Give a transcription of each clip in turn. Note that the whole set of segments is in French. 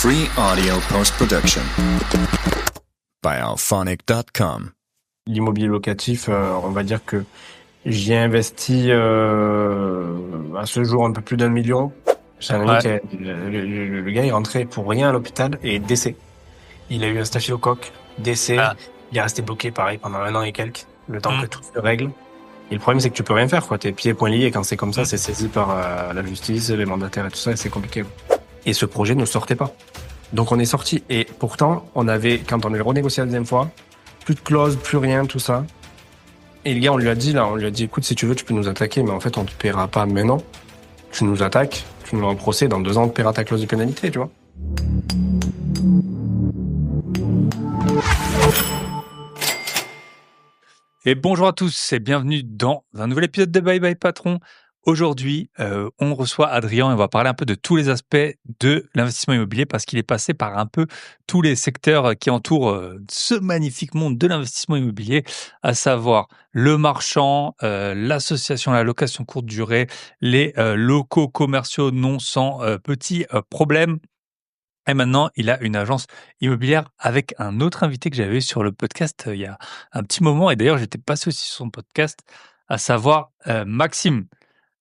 Free audio post-production by alphonic.com. L'immobilier locatif, on va dire que j'y ai investi à ce jour un peu plus d'1 million. J'ai un ami le gars est rentré pour rien à l'hôpital et décès. Il a eu un staphylocoque, décès. Il est resté bloqué pareil pendant 1 an et quelques, le temps que tout se règle. Et le problème c'est que tu peux rien faire, quoi. T'es pieds et poings liés, et quand c'est comme ça, c'est saisi par la justice, les mandataires et tout ça, et c'est compliqué. Et ce projet ne sortait pas. Donc on est sorti, et pourtant on avait, quand on est renégocié la deuxième fois, plus de clause, plus rien, tout ça. Et le gars, on lui a dit, écoute, si tu veux, tu peux nous attaquer, mais en fait, on te paiera pas maintenant. Tu nous attaques, tu nous mets en procès, dans 2 ans, on te paiera ta clause de pénalité, tu vois. Et bonjour à tous et bienvenue dans un nouvel épisode de Bye Bye Patron. Aujourd'hui, on reçoit Adrien et on va parler un peu de tous les aspects de l'investissement immobilier parce qu'il est passé par un peu tous les secteurs qui entourent ce magnifique monde de l'investissement immobilier, à savoir le marchand, l'association, la location courte durée, les locaux commerciaux non sans petits problèmes. Et maintenant, il a une agence immobilière avec un autre invité que j'avais eu sur le podcast il y a un petit moment. Et d'ailleurs, j'étais passé aussi sur son podcast, à savoir Maxime.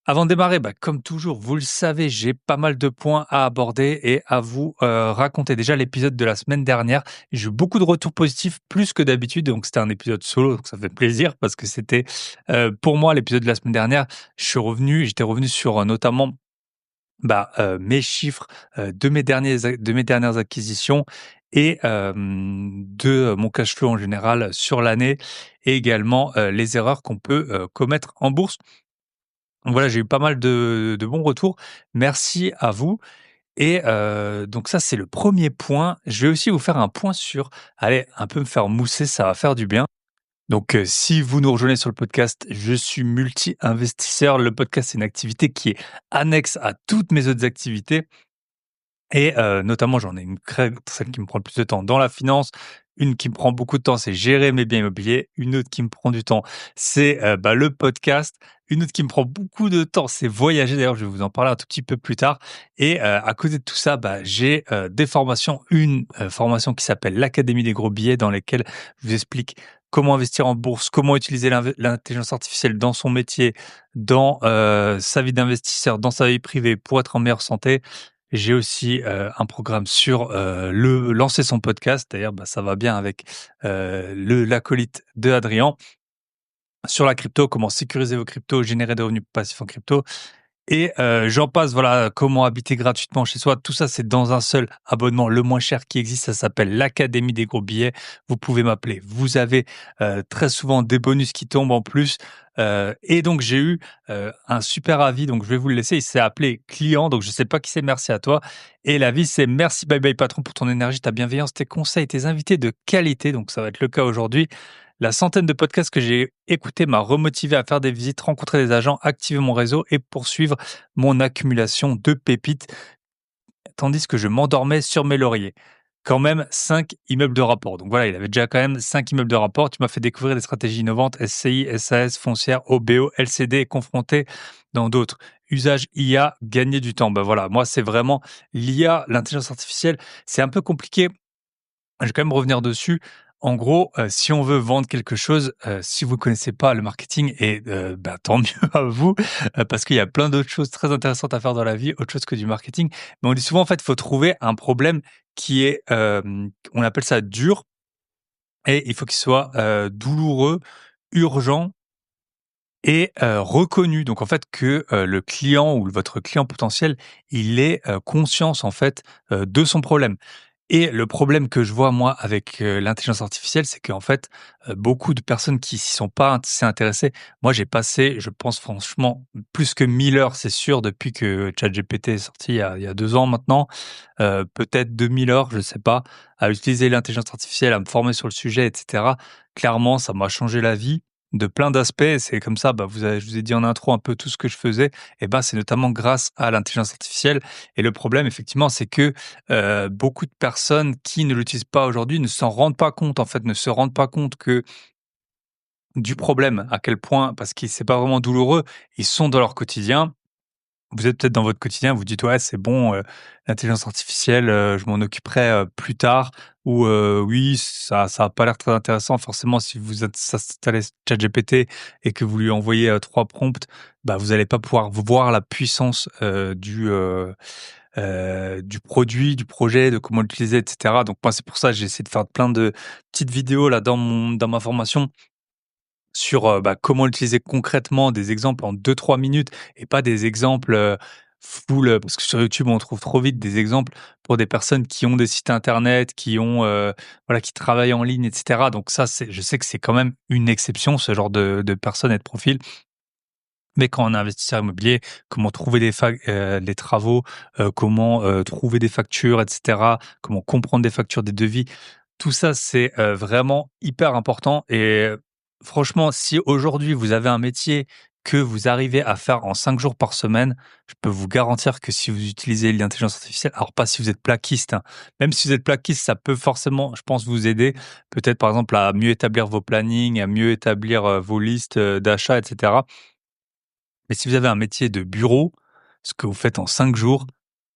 Avant de démarrer, comme toujours, vous le savez, j'ai pas mal de points à aborder et à vous raconter. Déjà, l'épisode de la semaine dernière, j'ai eu beaucoup de retours positifs, plus que d'habitude. Donc, c'était un épisode solo, donc ça fait plaisir parce que c'était, pour moi, l'épisode de la semaine dernière. J'étais revenu sur notamment mes chiffres de mes dernières acquisitions et de mon cash flow en général sur l'année et également les erreurs qu'on peut commettre en bourse. Donc voilà, j'ai eu pas mal de bons retours. Merci à vous. Et donc ça, c'est le premier point. Je vais aussi vous faire un point sur, allez, un peu me faire mousser, ça va faire du bien. Donc, si vous nous rejoignez sur le podcast, je suis multi-investisseur. Le podcast, c'est une activité qui est annexe à toutes mes autres activités. Et notamment, j'en ai celle qui me prend le plus de temps dans la finance. Une qui me prend beaucoup de temps, c'est gérer mes biens immobiliers. Une autre qui me prend du temps, c'est le podcast. Une autre qui me prend beaucoup de temps, c'est voyager. D'ailleurs, je vais vous en parler un tout petit peu plus tard. Et à côté de tout ça, j'ai des formations. Une formation qui s'appelle l'Académie des gros billets, dans lesquelles je vous explique comment investir en bourse, comment utiliser l'intelligence artificielle dans son métier, dans sa vie d'investisseur, dans sa vie privée pour être en meilleure santé. J'ai aussi un programme sur lancer son podcast. D'ailleurs, ça va bien avec l'acolyte de Adrien. Sur la crypto, comment sécuriser vos cryptos, générer des revenus passifs en crypto. Et j'en passe, voilà, comment habiter gratuitement chez soi. Tout ça, c'est dans un seul abonnement, le moins cher qui existe. Ça s'appelle l'Académie des gros billets. Vous pouvez m'appeler. Vous avez très souvent des bonus qui tombent en plus. Et donc, j'ai eu un super avis. Donc, je vais vous le laisser. Il s'est appelé Client. Donc, je ne sais pas qui c'est. Merci à toi. Et l'avis, c'est merci, bye bye patron, pour ton énergie, ta bienveillance, tes conseils, tes invités de qualité. Donc, ça va être le cas aujourd'hui. La centaine de podcasts que j'ai écoutés m'a remotivé à faire des visites, rencontrer des agents, activer mon réseau et poursuivre mon accumulation de pépites, tandis que je m'endormais sur mes lauriers. Quand même 5 immeubles de rapport. Donc voilà, il avait déjà quand même 5 immeubles de rapport. Tu m'as fait découvrir des stratégies innovantes, SCI, SAS, foncière, OBO, LCD, et confronté dans d'autres. Usage IA, gagner du temps. Voilà, moi c'est vraiment l'IA, l'intelligence artificielle. C'est un peu compliqué. Je vais quand même revenir dessus. En gros, si on veut vendre quelque chose, si vous ne connaissez pas le marketing et tant mieux à vous, parce qu'il y a plein d'autres choses très intéressantes à faire dans la vie, autre chose que du marketing. Mais on dit souvent, en fait, il faut trouver un problème qui est, on appelle ça dur et il faut qu'il soit, douloureux, urgent et reconnu. Donc en fait que, le client ou votre client potentiel, il ait, conscience en fait, de son problème. Et le problème que je vois moi avec, l'intelligence artificielle, c'est qu'en fait, beaucoup de personnes qui s'y sont pas assez intéressées. Moi, j'ai passé, je pense franchement, plus que 1000 heures, c'est sûr, depuis que ChatGPT est sorti il y a 2 ans maintenant, peut-être 2000 heures, je sais pas, à utiliser l'intelligence artificielle, à me former sur le sujet et cetera. Clairement, ça m'a changé la vie de plein d'aspects. C'est comme ça, je vous ai dit en intro un peu tout ce que je faisais et c'est notamment grâce à l'intelligence artificielle. Et le problème effectivement, c'est que beaucoup de personnes qui ne l'utilisent pas aujourd'hui ne s'en rendent pas compte, en fait, ne se rendent pas compte que du problème, à quel point, parce que c'est pas vraiment douloureux, ils sont dans leur quotidien vous êtes peut-être dans votre quotidien, vous dites: «Ouais, c'est bon, l'intelligence artificielle, je m'en occuperai, plus tard» ou «Oui, ça a pas l'air très intéressant». Forcément, si vous êtes ça installez ChatGPT et que vous lui envoyez, 3 prompts, bah, vous allez pas pouvoir voir la puissance, du produit, du projet, de comment l'utiliser et cetera. Donc moi, c'est pour ça, j'ai essayé de faire plein de petites vidéos là dans ma formation sur, bah, comment l'utiliser concrètement, des exemples en 2-3 minutes et pas des exemples, full, parce que sur YouTube, on trouve trop vite des exemples pour des personnes qui ont des sites internet, qui ont, voilà, qui travaillent en ligne et cetera. Donc ça, je sais que c'est quand même une exception, ce genre de personnes et de profils. Mais quand on est investisseur immobilier, comment trouver les travaux, comment, trouver des factures et cetera, comment comprendre des factures, des devis, tout ça, c'est, vraiment hyper important et franchement, si aujourd'hui vous avez un métier que vous arrivez à faire en 5 jours par semaine, je peux vous garantir que si vous utilisez l'intelligence artificielle, alors pas si vous êtes plaquiste, hein, même si vous êtes plaquiste, ça peut forcément, je pense, vous aider. Peut-être, par exemple, à mieux établir vos plannings, à mieux établir, vos listes, d'achats et cetera. Mais si vous avez un métier de bureau, ce que vous faites en 5 jours,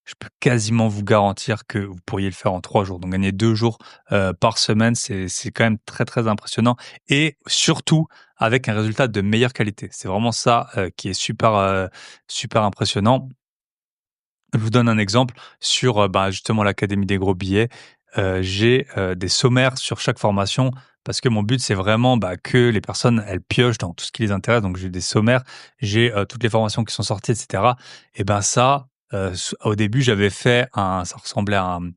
je peux quasiment vous garantir que vous pourriez le faire en 3 jours. Donc gagner 2 jours, par semaine, c'est quand même très, très impressionnant et surtout avec un résultat de meilleure qualité. C'est vraiment ça, qui est super impressionnant. Je vous donne un exemple sur, bah, justement l'Académie des gros billets. J'ai, des sommaires sur chaque formation parce que mon but, c'est vraiment, bah, que les personnes, elles piochent dans tout ce qui les intéresse. Donc j'ai des sommaires, j'ai, toutes les formations qui sont sorties et cetera et ben ça, au début, j'avais fait ça ressemblait à un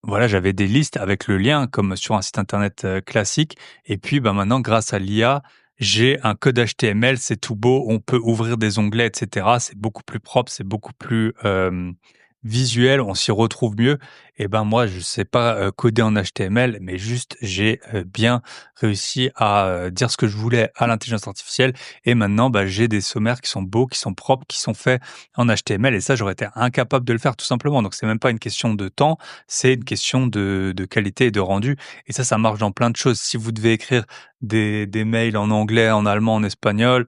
voilà, j'avais des listes avec le lien comme sur un site internet, classique et puis, bah, maintenant grâce à l'IA, j'ai un code HTML, c'est tout beau, on peut ouvrir des onglets et cetera. C'est beaucoup plus propre, c'est beaucoup plus, visuel, on s'y retrouve mieux et ben, moi, je sais pas, coder en HTML, mais juste j'ai, bien réussi à, dire ce que je voulais à l'intelligence artificielle et maintenant, bah, j'ai des sommaires qui sont beaux, qui sont propres, qui sont faits en HTML et ça, j'aurais été incapable de le faire tout simplement. Donc c'est même pas une question de temps, c'est une question de qualité et de rendu et ça marche dans plein de choses. Si vous devez écrire des mails en anglais, en allemand, en espagnol,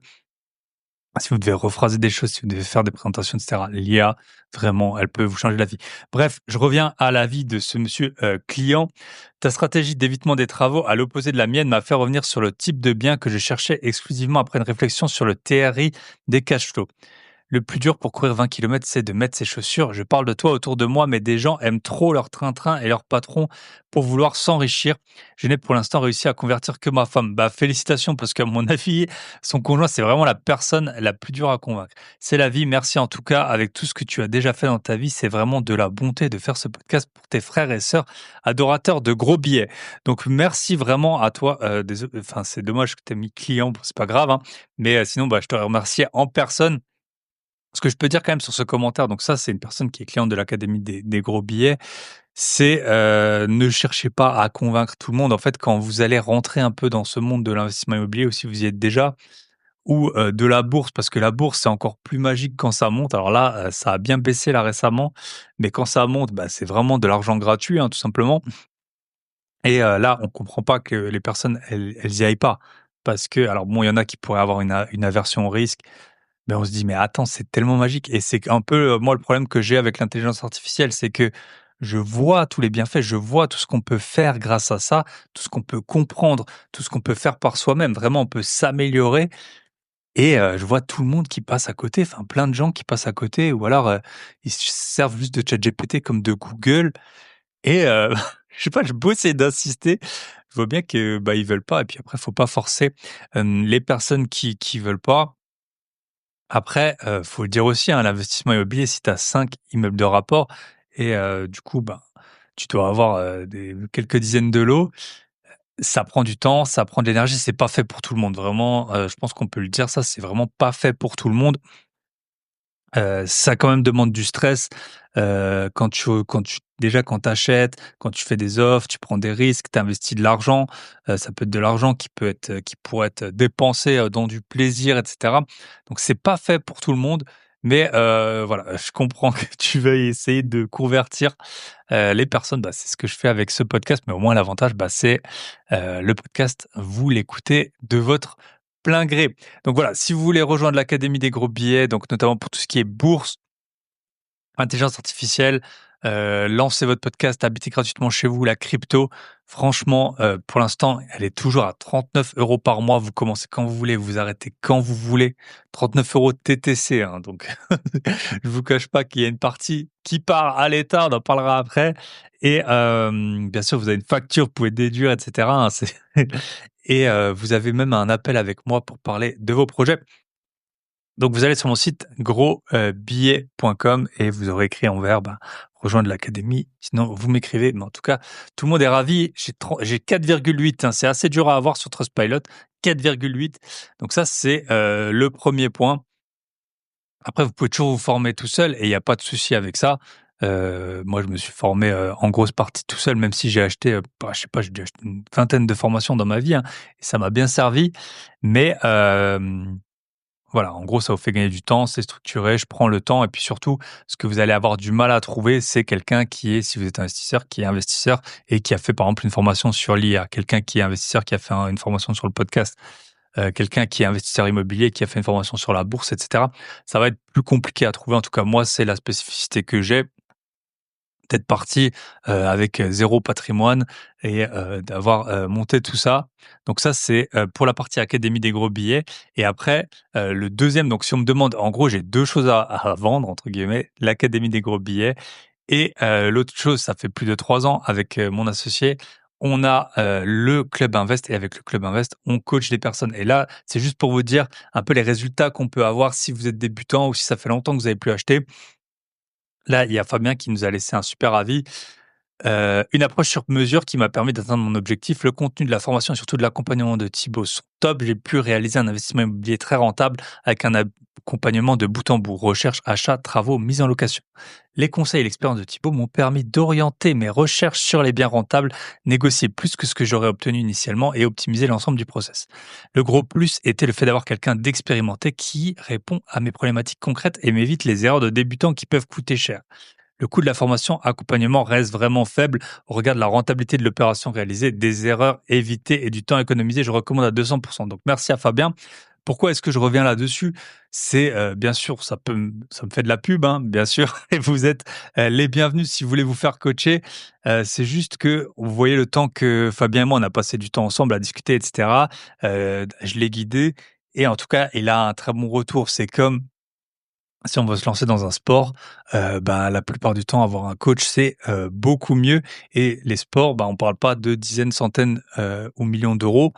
si vous devez rephraser des choses, si vous devez faire des présentations et cetera, l'IA, vraiment, elle peut vous changer la vie. Bref, je reviens à l'avis de ce monsieur, client. Ta stratégie d'évitement des travaux, à l'opposé de la mienne, m'a fait revenir sur le type de bien que je cherchais exclusivement après une réflexion sur le TRI des cash flows. Le plus dur pour courir 20 kilomètres, c'est de mettre ses chaussures. Je parle de toi autour de moi, mais des gens aiment trop leur train-train et leur patron pour vouloir s'enrichir. Je n'ai pour l'instant réussi à convertir que ma femme. Bah, félicitations, parce qu'à mon avis, son conjoint, c'est vraiment la personne la plus dure à convaincre. C'est la vie. Merci en tout cas. Avec tout ce que tu as déjà fait dans ta vie, c'est vraiment de la bonté de faire ce podcast pour tes frères et sœurs adorateurs de gros billets. Donc, merci vraiment à toi. Enfin, c'est dommage que tu aies mis client, bon, c'est pas grave, hein. Mais sinon, bah, je te remercie en personne. Ce que je peux dire quand même sur ce commentaire, donc ça, c'est une personne qui est cliente de l'Académie des gros billets, c'est, ne cherchez pas à convaincre tout le monde. En fait, quand vous allez rentrer un peu dans ce monde de l'investissement immobilier ou si vous y êtes déjà ou, de la bourse, parce que la bourse, c'est encore plus magique quand ça monte. Alors là, ça a bien baissé là récemment, mais quand ça monte, bah, c'est vraiment de l'argent gratuit, hein, tout simplement et là, on comprend pas que les personnes, elles y aillent pas. Parce que alors bon, il y en a qui pourraient avoir une aversion au risque, mais on se dit: «Mais attends, c'est tellement magique» et c'est un peu, moi, le problème que j'ai avec l'intelligence artificielle, c'est que je vois tous les bienfaits, je vois tout ce qu'on peut faire grâce à ça, tout ce qu'on peut comprendre, tout ce qu'on peut faire par soi-même. Vraiment, on peut s'améliorer et je vois tout le monde qui passe à côté, enfin plein de gens qui passent à côté ou alors, ils se servent juste de ChatGPT comme de Google et je sais pas, j'ai beau essayer d'insister, je vois bien que, bah, ils veulent pas et puis après, faut pas forcer, les personnes qui veulent pas. Après, faut le dire aussi, hein, l'investissement immobilier, si tu as 5 immeubles de rapport et du coup, ben, tu dois avoir, des quelques dizaines de lots, ça prend du temps, ça prend de l'énergie, c'est pas fait pour tout le monde. Vraiment, je pense qu'on peut le dire ça, c'est vraiment pas fait pour tout le monde. Ça quand même demande du stress, quand tu déjà quand tu achètes, quand tu fais des offres, tu prends des risques, tu investis de l'argent, ça peut être de l'argent qui pourrait être dépensé, dans du plaisir et cetera. Donc c'est pas fait pour tout le monde, mais voilà, je comprends que tu veuilles essayer de convertir, les personnes. Bah, c'est ce que je fais avec ce podcast, mais au moins l'avantage, bah, c'est, le podcast, vous l'écoutez de votre plein gré. Donc voilà, si vous voulez rejoindre l'Académie des gros billets, donc notamment pour tout ce qui est bourse, intelligence artificielle, lancez votre podcast, habitez gratuitement chez vous, la crypto. Franchement, pour l'instant, elle est toujours à 39 € par mois. Vous commencez quand vous voulez, vous arrêtez quand vous voulez. 39 € TTC, hein, donc je vous cache pas qu'il y a une partie qui part à l'État, on en parlera après. Et bien sûr, vous avez une facture, vous pouvez déduire, et cetera, hein, et vous avez même un appel avec moi pour parler de vos projets. Donc, vous allez sur mon site grosbillet.com et vous aurez écrit en vert, rejoindre l'académie. Sinon, vous m'écrivez. Mais en tout cas, tout le monde est ravi. J'ai 4,8. Hein, c'est assez dur à avoir sur Trustpilot. 4,8. Donc ça, c'est le premier point. Après, vous pouvez toujours vous former tout seul et il n'y a pas de souci avec ça. Moi, je me suis formé en grosse partie tout seul, même si j'ai acheté, je sais pas, j'ai dû acheter une vingtaine de formations dans ma vie, hein, et ça m'a bien servi. Mais voilà, en gros, ça vous fait gagner du temps, c'est structuré, je prends le temps et puis surtout, ce que vous allez avoir du mal à trouver, c'est quelqu'un qui est, si vous êtes investisseur, qui est investisseur et qui a fait par exemple une formation sur l'IA, quelqu'un qui est investisseur, qui a fait une formation sur le podcast, quelqu'un qui est investisseur immobilier, qui a fait une formation sur la bourse, etc. Ça va être plus compliqué à trouver. En tout cas, moi, c'est la spécificité que j'ai d'être parti avec 0 patrimoine et d'avoir monté tout ça. Donc ça, c'est pour la partie académie des gros billets. Et après, le deuxième, donc si on me demande, en gros, j'ai 2 choses à vendre, entre guillemets, l'académie des gros billets et l'autre chose, ça fait plus de 3 ans avec mon associé, on a le Club Invest et avec le Club Invest, on coach des personnes. Et là, c'est juste pour vous dire un peu les résultats qu'on peut avoir si vous êtes débutant ou si ça fait longtemps que vous avez plus acheté. Là, il y a Fabien qui nous a laissé un super avis. Une approche sur mesure qui m'a permis d'atteindre mon objectif. Le contenu de la formation et surtout de l'accompagnement de Thibaut sont top. J'ai pu réaliser un investissement immobilier très rentable avec un accompagnement de bout en bout. Recherche, achat, travaux, mise en location. Les conseils et l'expérience de Thibaut m'ont permis d'orienter mes recherches sur les biens rentables, négocier plus que ce que j'aurais obtenu initialement et optimiser l'ensemble du process. Le gros plus était le fait d'avoir quelqu'un d'expérimenté qui répond à mes problématiques concrètes et m'évite les erreurs de débutants qui peuvent coûter cher. Le coût de la formation accompagnement reste vraiment faible au regard de la rentabilité de l'opération réalisée, des erreurs évitées et du temps économisé. Je recommande à 200%. Donc, merci à Fabien. Pourquoi est-ce que je reviens là-dessus? C'est bien sûr, ça me fait de la pub, hein, bien sûr, et vous êtes les bienvenus si vous voulez vous faire coacher. C'est juste que vous voyez le temps que Fabien et moi, on a passé du temps ensemble à discuter, etc. Je l'ai guidé et en tout cas, il a un très bon retour. C'est comme si on veut se lancer dans un sport, la plupart du temps, avoir un coach, c'est beaucoup mieux. Et les sports, on parle pas de dizaines, centaines ou millions d'euros.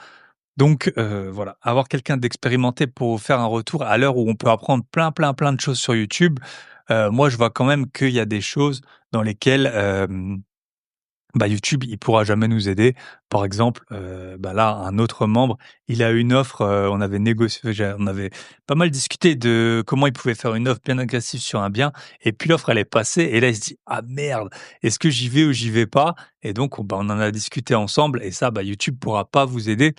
Donc voilà, avoir quelqu'un d'expérimenté pour faire un retour à l'heure où on peut apprendre plein de choses sur YouTube. Moi, je vois quand même qu'il y a des choses dans lesquelles YouTube, il pourra jamais nous aider. Par exemple, là, un autre membre, il a une offre, on avait négocié, on avait pas mal discuté de comment il pouvait faire une offre bien agressive sur un bien et puis l'offre, elle est passée et là, il se dit: «Ah merde, est-ce que j'y vais ou j'y vais pas?» Et donc on en a discuté ensemble et ça, YouTube pourra pas vous aider.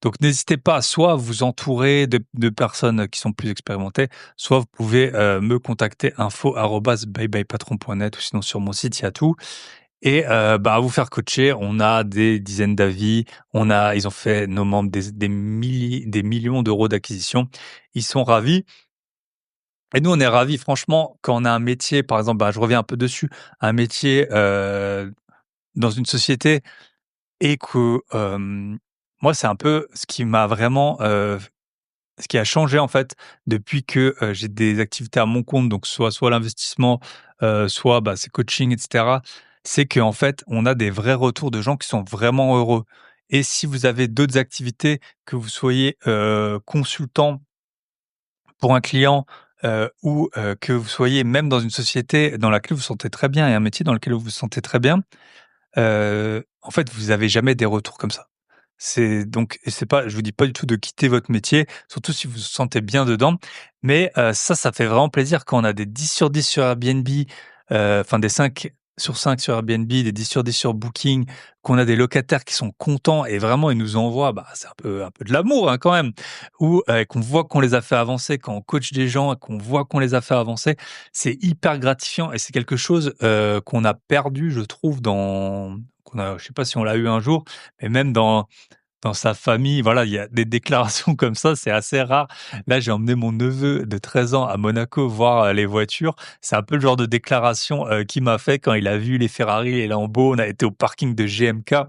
Donc n'hésitez pas, soit à vous entourer de personnes qui sont plus expérimentées, soit vous pouvez, me contacter info@byebyepatron.net ou sinon sur mon site, il y a tout. Et à vous faire coacher, on a des dizaines d'avis, ils ont fait nos membres des millions d'euros d'acquisition. Ils sont ravis et nous, on est ravis franchement quand on a un métier, par exemple, je reviens un peu dessus, un métier, dans une société et que, moi, c'est un peu ce qui m'a vraiment, ce qui a changé en fait depuis que, j'ai des activités à mon compte, donc soit l'investissement, soit, c'est coaching et cetera. C'est qu'en fait, on a des vrais retours de gens qui sont vraiment heureux et si vous avez d'autres activités, que vous soyez, consultant pour un client, ou, que vous soyez même dans une société dans laquelle vous vous sentez très bien et un métier dans lequel vous vous sentez très bien, en fait, vous avez jamais des retours comme ça. C'est pas je vous dis pas du tout de quitter votre métier, surtout si vous vous sentez bien dedans, mais ça fait vraiment plaisir quand on a des 10 sur 10 sur Airbnb, enfin des 5 sur 5 sur Airbnb, des 10 sur 10 sur Booking, qu'on a des locataires qui sont contents et vraiment ils nous envoient, c'est un peu de l'amour, hein, quand même, ou qu'on voit qu'on les a fait avancer, quand on coach des gens et qu'on voit qu'on les a fait avancer, c'est hyper gratifiant et c'est quelque chose, qu'on a perdu, je trouve, je sais pas si on l'a eu un jour, mais même dans dans sa famille, voilà, il y a des déclarations comme ça, c'est assez rare. Là, j'ai emmené mon neveu de 13 ans à Monaco voir, les voitures. C'est un peu le genre de déclaration, qu'il m'a fait quand il a vu les Ferrari, les Lambo. On a été au parking de GMK.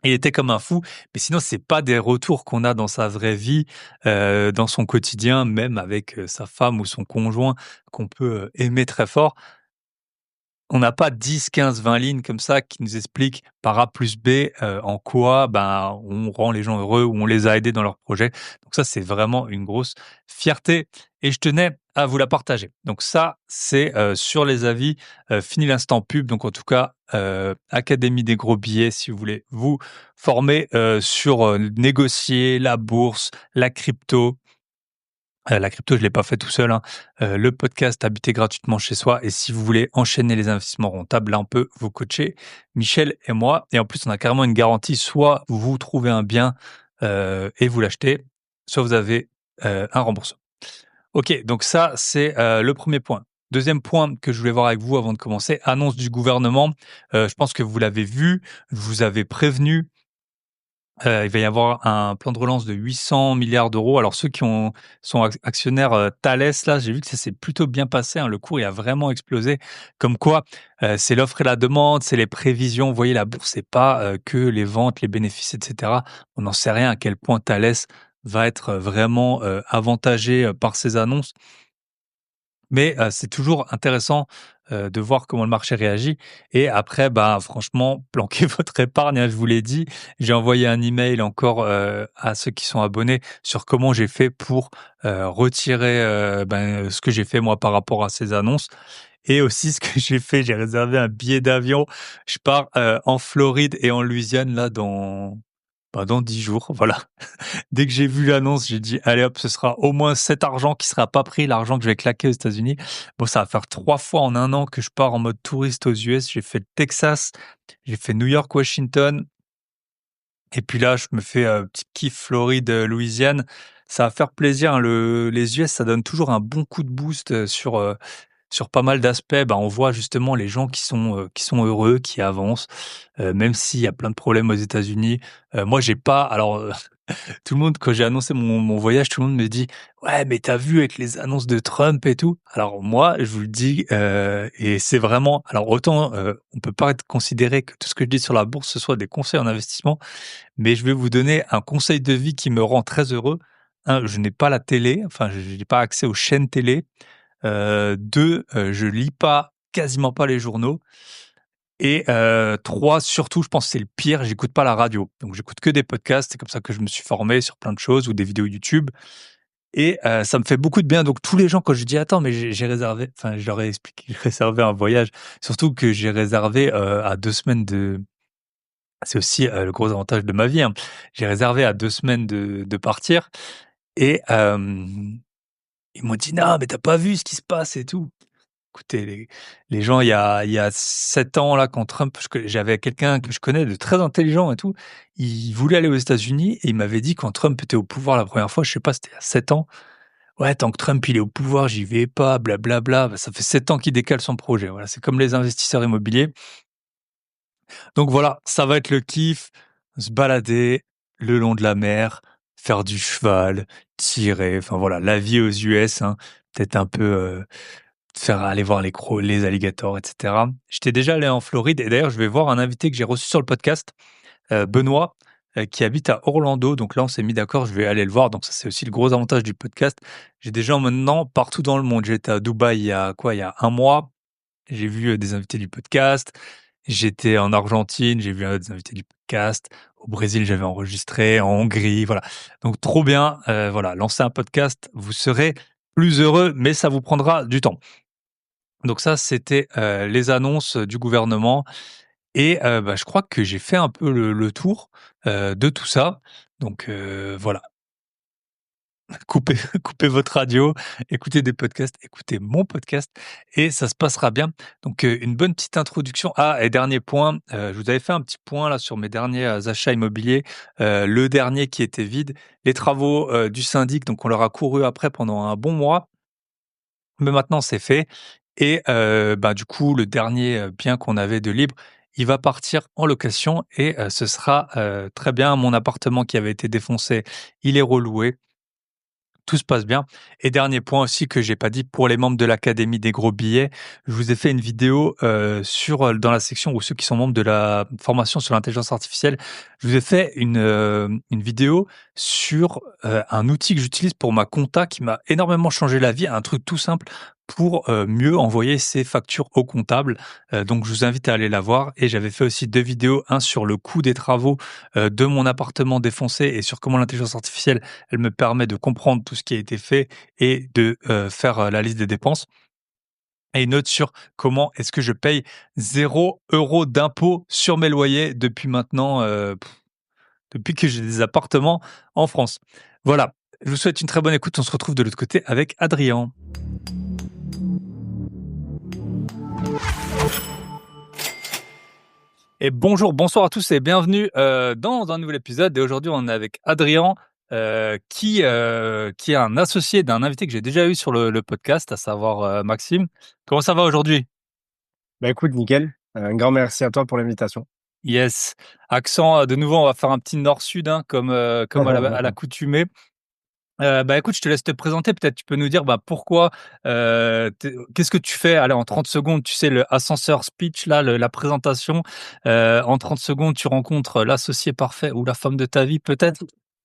Il était comme un fou, mais sinon c'est pas des retours qu'on a dans sa vraie vie, dans son quotidien, même avec, sa femme ou son conjoint qu'on peut, aimer très fort. On n'a pas 10, 15, 20 lignes comme ça qui nous expliquent par A plus B, en quoi, ben, on rend les gens heureux ou on les a aidés dans leurs projets. Donc ça, c'est vraiment une grosse fierté et je tenais à vous la partager. Donc ça, c'est, sur les avis, fini l'instant pub. Donc en tout cas, Académie des gros billets si vous voulez vous former, sur, négocier la bourse, la crypto, la crypto, je l'ai pas fait tout seul, hein. Le podcast Habiter gratuitement chez soi et si vous voulez enchaîner les investissements rentables, là, on peut vous coacher, Michel et moi et en plus, on a carrément une garantie, soit vous trouvez un bien, et vous l'achetez, soit vous avez, un remboursement. OK, donc ça, c'est, le premier point. Deuxième point que je voulais voir avec vous avant de commencer, annonce du gouvernement. Je pense que vous l'avez vu, je vous avais prévenu. Il va y avoir un plan de relance de 800 milliards d'euros. Alors ceux qui sont actionnaires, Thales là, j'ai vu que ça s'est plutôt bien passé, hein. Le cours, il a vraiment explosé. Comme quoi, c'est l'offre et la demande, c'est les prévisions. Vous voyez, la bourse, c'est pas, que les ventes, les bénéfices et cetera. On n'en sait rien à quel point Thales va être, vraiment, avantagé, par ces annonces. Mais, c'est toujours intéressant, de voir comment le marché réagit et après, bah, franchement, planquez votre épargne, hein, je vous l'ai dit. J'ai envoyé un email encore, à ceux qui sont abonnés sur comment j'ai fait pour, retirer, ben, ce que j'ai fait moi par rapport à ces annonces et aussi ce que j'ai fait, j'ai réservé un billet d'avion. Je pars, en Floride et en Louisiane là dans 10 jours, voilà. Dès que j'ai vu l'annonce, j'ai dit: «Allez hop, ce sera au moins cet argent qui sera pas pris, l'argent que je vais claquer aux États-Unis». Bon, ça va faire 3 fois en un an que je pars en mode touriste aux US. J'ai fait le Texas, j'ai fait New York, Washington et puis là, je me fais, petit kiff Floride, Louisiane. Ça va faire plaisir, hein, les US, ça donne toujours un bon coup de boost, sur pas mal d'aspects. Bah, on voit justement les gens qui sont heureux, qui avancent, même s'il y a plein de problèmes aux États-Unis. Moi, j'ai pas alors, tout le monde, quand j'ai annoncé mon voyage, tout le monde me dit: «Ouais, mais t'as vu avec les annonces de Trump et tout?» Alors moi, je vous le dis, et c'est vraiment alors autant, on peut pas être considéré que tout ce que je dis sur la bourse, ce soit des conseils en investissement, mais je vais vous donner un conseil de vie qui me rend très heureux. 1, je n'ai pas la télé, enfin, je n'ai pas accès aux chaînes télé. 2, je lis pas, quasiment pas les journaux et 3, surtout, je pense que c'est le pire, j'écoute pas la radio. Donc j'écoute que des podcasts, c'est comme ça que je me suis formé sur plein de choses ou des vidéos YouTube et ça me fait beaucoup de bien. Donc tous les gens quand je dis: «Attends, mais j'ai réservé», enfin je leur ai expliqué que j'ai réservé un voyage, surtout que j'ai réservé, à 2 semaines de c'est aussi, le gros avantage de ma vie, hein. J'ai réservé à 2 semaines de partir et ils m'ont dit: «Non, mais tu as pas vu ce qui se passe et tout». Écoutez, les gens, il y a 7 ans, là, quand Trump, j'avais quelqu'un que je connais de très intelligent et tout, il voulait aller aux États-Unis et il m'avait dit quand Trump était au pouvoir la première fois, je sais pas, c'était il y a 7 ans: «Ouais, tant que Trump, il est au pouvoir, j'y vais pas, blablabla». Bah, ça fait 7 ans qu'il décale son projet. Voilà, c'est comme les investisseurs immobiliers. Donc voilà, ça va être le kiff, se balader le long de la mer, faire du cheval, tirer, enfin voilà, la vie aux US, hein, peut-être un peu, faire aller voir les alligators et cetera. J'étais déjà allé en Floride et d'ailleurs, je vais voir un invité que j'ai reçu sur le podcast, Benoît, qui habite à Orlando. Donc là, on s'est mis d'accord, je vais aller le voir. Donc ça, c'est aussi le gros avantage du podcast. J'ai des gens maintenant partout dans le monde. J'étais à Dubaï il y a quoi? Il y a un mois. J'ai vu, des invités du podcast. J'étais en Argentine, j'ai vu, des invités du podcast. Au Brésil, j'avais enregistré, en Hongrie, voilà. Donc trop bien, voilà, lancez un podcast, vous serez plus heureux, mais ça vous prendra du temps. Donc ça, c'était, les annonces, du gouvernement et bah, je crois que j'ai fait un peu le tour, de tout ça. Donc voilà, coupez coupez votre radio, écoutez des podcasts, écoutez mon podcast et ça se passera bien. Donc une bonne petite introduction. Ah et dernier point, je vous avais fait un petit point là sur mes derniers, achats immobiliers. Le dernier qui était vide, les travaux, du syndic, donc on leur a couru après pendant un bon mois. Mais maintenant c'est fait et bah, du coup, le dernier, bien qu'on avait de libre, il va partir en location et ce sera très bien. Mon appartement qui avait été défoncé, il est reloué. Tout se passe bien. Et dernier point aussi que j'ai pas dit, pour les membres de l'académie des gros billets, je vous ai fait une vidéo dans la section où ceux qui sont membres de la formation sur l'intelligence artificielle, je vous ai fait une vidéo sur un outil que j'utilise pour ma compta qui m'a énormément changé la vie, un truc tout simple pour mieux envoyer ses factures au comptable. Donc je vous invite à aller la voir. Et j'avais fait aussi 2 vidéos, un sur le coût des travaux de mon appartement défoncé et sur comment l'intelligence artificielle elle me permet de comprendre tout ce qui a été fait et de faire la liste des dépenses. Et une autre sur comment est-ce que je paye 0 € d'impôt sur mes loyers depuis maintenant, depuis que j'ai des appartements en France. Voilà, je vous souhaite une très bonne écoute. On se retrouve de l'autre côté avec Adrien. Et bonjour, bonsoir à tous et bienvenue dans un nouvel épisode. Et aujourd'hui, on est avec Adrien, qui est un associé d'un invité que j'ai déjà eu sur le podcast, à savoir Maxime. Comment ça va aujourd'hui? Bah écoute, nickel. Un grand merci à toi pour l'invitation. Yes. Accent, de nouveau, on va faire un petit nord-sud, hein, comme à l'accoutumée. Bah, écoute, je te laisse te présenter. Peut-être tu peux nous dire, bah, pourquoi, qu'est-ce que tu fais? Allez, en 30 secondes, tu sais, le ascenseur speech là, la présentation. En 30 secondes, tu rencontres l'associé parfait ou la femme de ta vie peut-être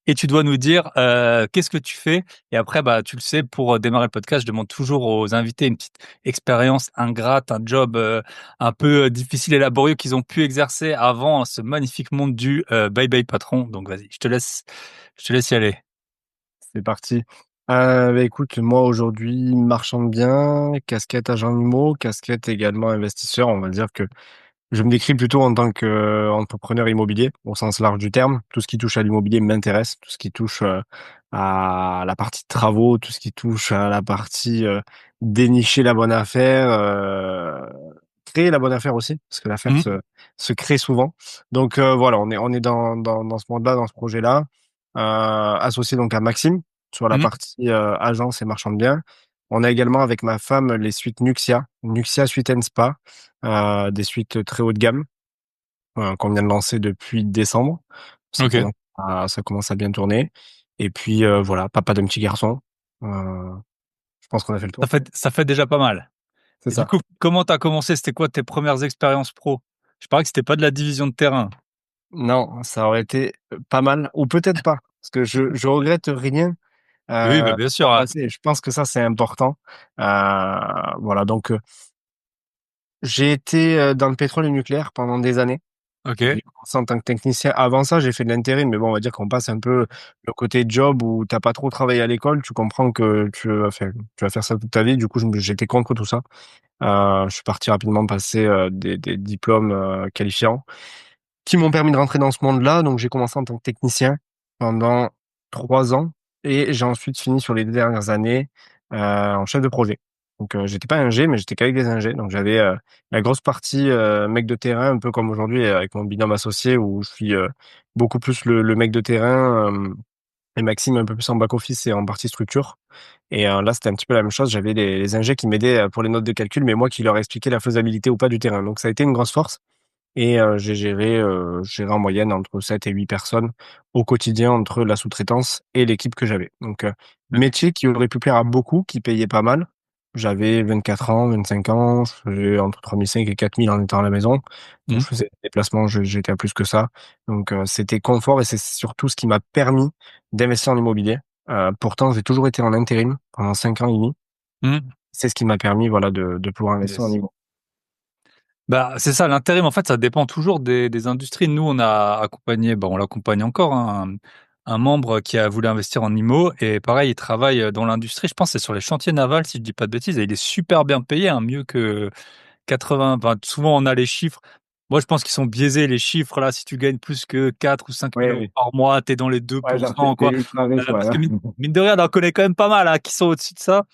et tu dois nous dire, qu'est-ce que tu fais? Et après, bah, tu le sais, pour démarrer le podcast, je demande toujours aux invités une petite expérience ingrate, un job, un peu difficile et laborieux qu'ils ont pu exercer avant ce magnifique monde du, bye bye patron. Donc vas-y, je te laisse y aller. C'est parti. Bah écoute, moi aujourd'hui, marchand de biens, casquette agent IMO, casquette également investisseur. On va dire que je me décris plutôt en tant qu'entrepreneur immobilier, au sens large du terme. Tout ce qui touche à l'immobilier m'intéresse, tout ce qui touche à la partie travaux, tout ce qui touche à la partie dénicher la bonne affaire, créer la bonne affaire aussi, parce que l'affaire Mmh. se crée souvent. Donc voilà, on est dans ce monde-là, dans ce projet-là, associé donc à Maxime sur la Mmh. partie agence et marchand de biens. On a également avec ma femme les suites Nuxia Suite and Spa, des suites très haut de gamme qu'on vient de lancer depuis décembre. Ça OK. commence ça commence à bien tourner. Et puis voilà, papa d'un petit garçon. Je pense qu'on a fait le Ça tour. fait ça fait déjà pas mal. C'est Et du ça. coup, comment tu as commencé? C'était quoi tes premières expériences pro? Je parie que c'était pas de la division de terrain. Non, ça aurait été pas mal, ou peut-être pas, parce que je regrette rien Oui, bah, bien sûr, dans le ouais. passé. Je pense que ça c'est important. Voilà, donc j'ai été dans le pétrole et le nucléaire pendant des années. OK. J'ai commencé en tant que technicien. Avant ça, j'ai fait de l'intérim, mais bon, on va dire qu'on passe un peu le côté job où t'as pas trop travaillé à l'école. Tu comprends que tu vas faire ça toute ta vie. Du coup, j'étais contre tout ça. Je suis parti rapidement passer des diplômes qualifiants qui m'ont permis de rentrer dans ce monde-là. Donc, j'ai commencé en tant que technicien pendant 3 ans et j'ai ensuite fini sur les 2 dernières années en chef de projet. Donc, j'étais pas ingé, mais j'étais qu'avec des ingés. Donc, j'avais la grosse partie mec de terrain, un peu comme aujourd'hui avec mon binôme associé où je suis beaucoup plus le mec de terrain et Maxime un peu plus en back-office et en partie structure. Et là, c'était un petit peu la même chose. J'avais les ingés qui m'aidaient pour les notes de calcul, mais moi qui leur expliquais la faisabilité ou pas du terrain. Donc, ça a été une grosse force. Et j'ai géré en moyenne entre 7 et 8 personnes au quotidien entre la sous-traitance et l'équipe que j'avais. Donc, OK. métier qui aurait pu plaire à beaucoup, qui payait pas mal. J'avais 24 ans, 25 ans, je faisais entre 3 500 et 4 000 en étant à la maison. Donc, Mmh. je faisais des déplacements, j'étais à plus que ça. Donc, c'était confort et c'est surtout ce qui m'a permis d'investir en immobilier. Pourtant, j'ai toujours été en intérim pendant 5 ans et demi. Mmh. C'est ce qui m'a permis, voilà, de pouvoir investir en Yes. immobilier. Bah, c'est ça, l'intérim, en fait, ça dépend toujours des industries. Nous, on a accompagné, bah, on l'accompagne encore, hein, un membre qui a voulu investir en IMO et pareil, il travaille dans l'industrie. Je pense que c'est sur les chantiers navals, si je dis pas de bêtises, et il est super bien payé, hein, mieux que 80. Enfin, souvent, on a les chiffres. Moi, je pense qu'ils sont biaisés, les chiffres là. Si tu gagnes plus que 4 ou 5 Oui, 000 € oui. par mois, tu es dans les Ouais, genre, 2%, t'es quoi. ultra riche, ouais. Parce que mine de rien, on en connaît quand même pas mal, hein, qui sont au-dessus de ça.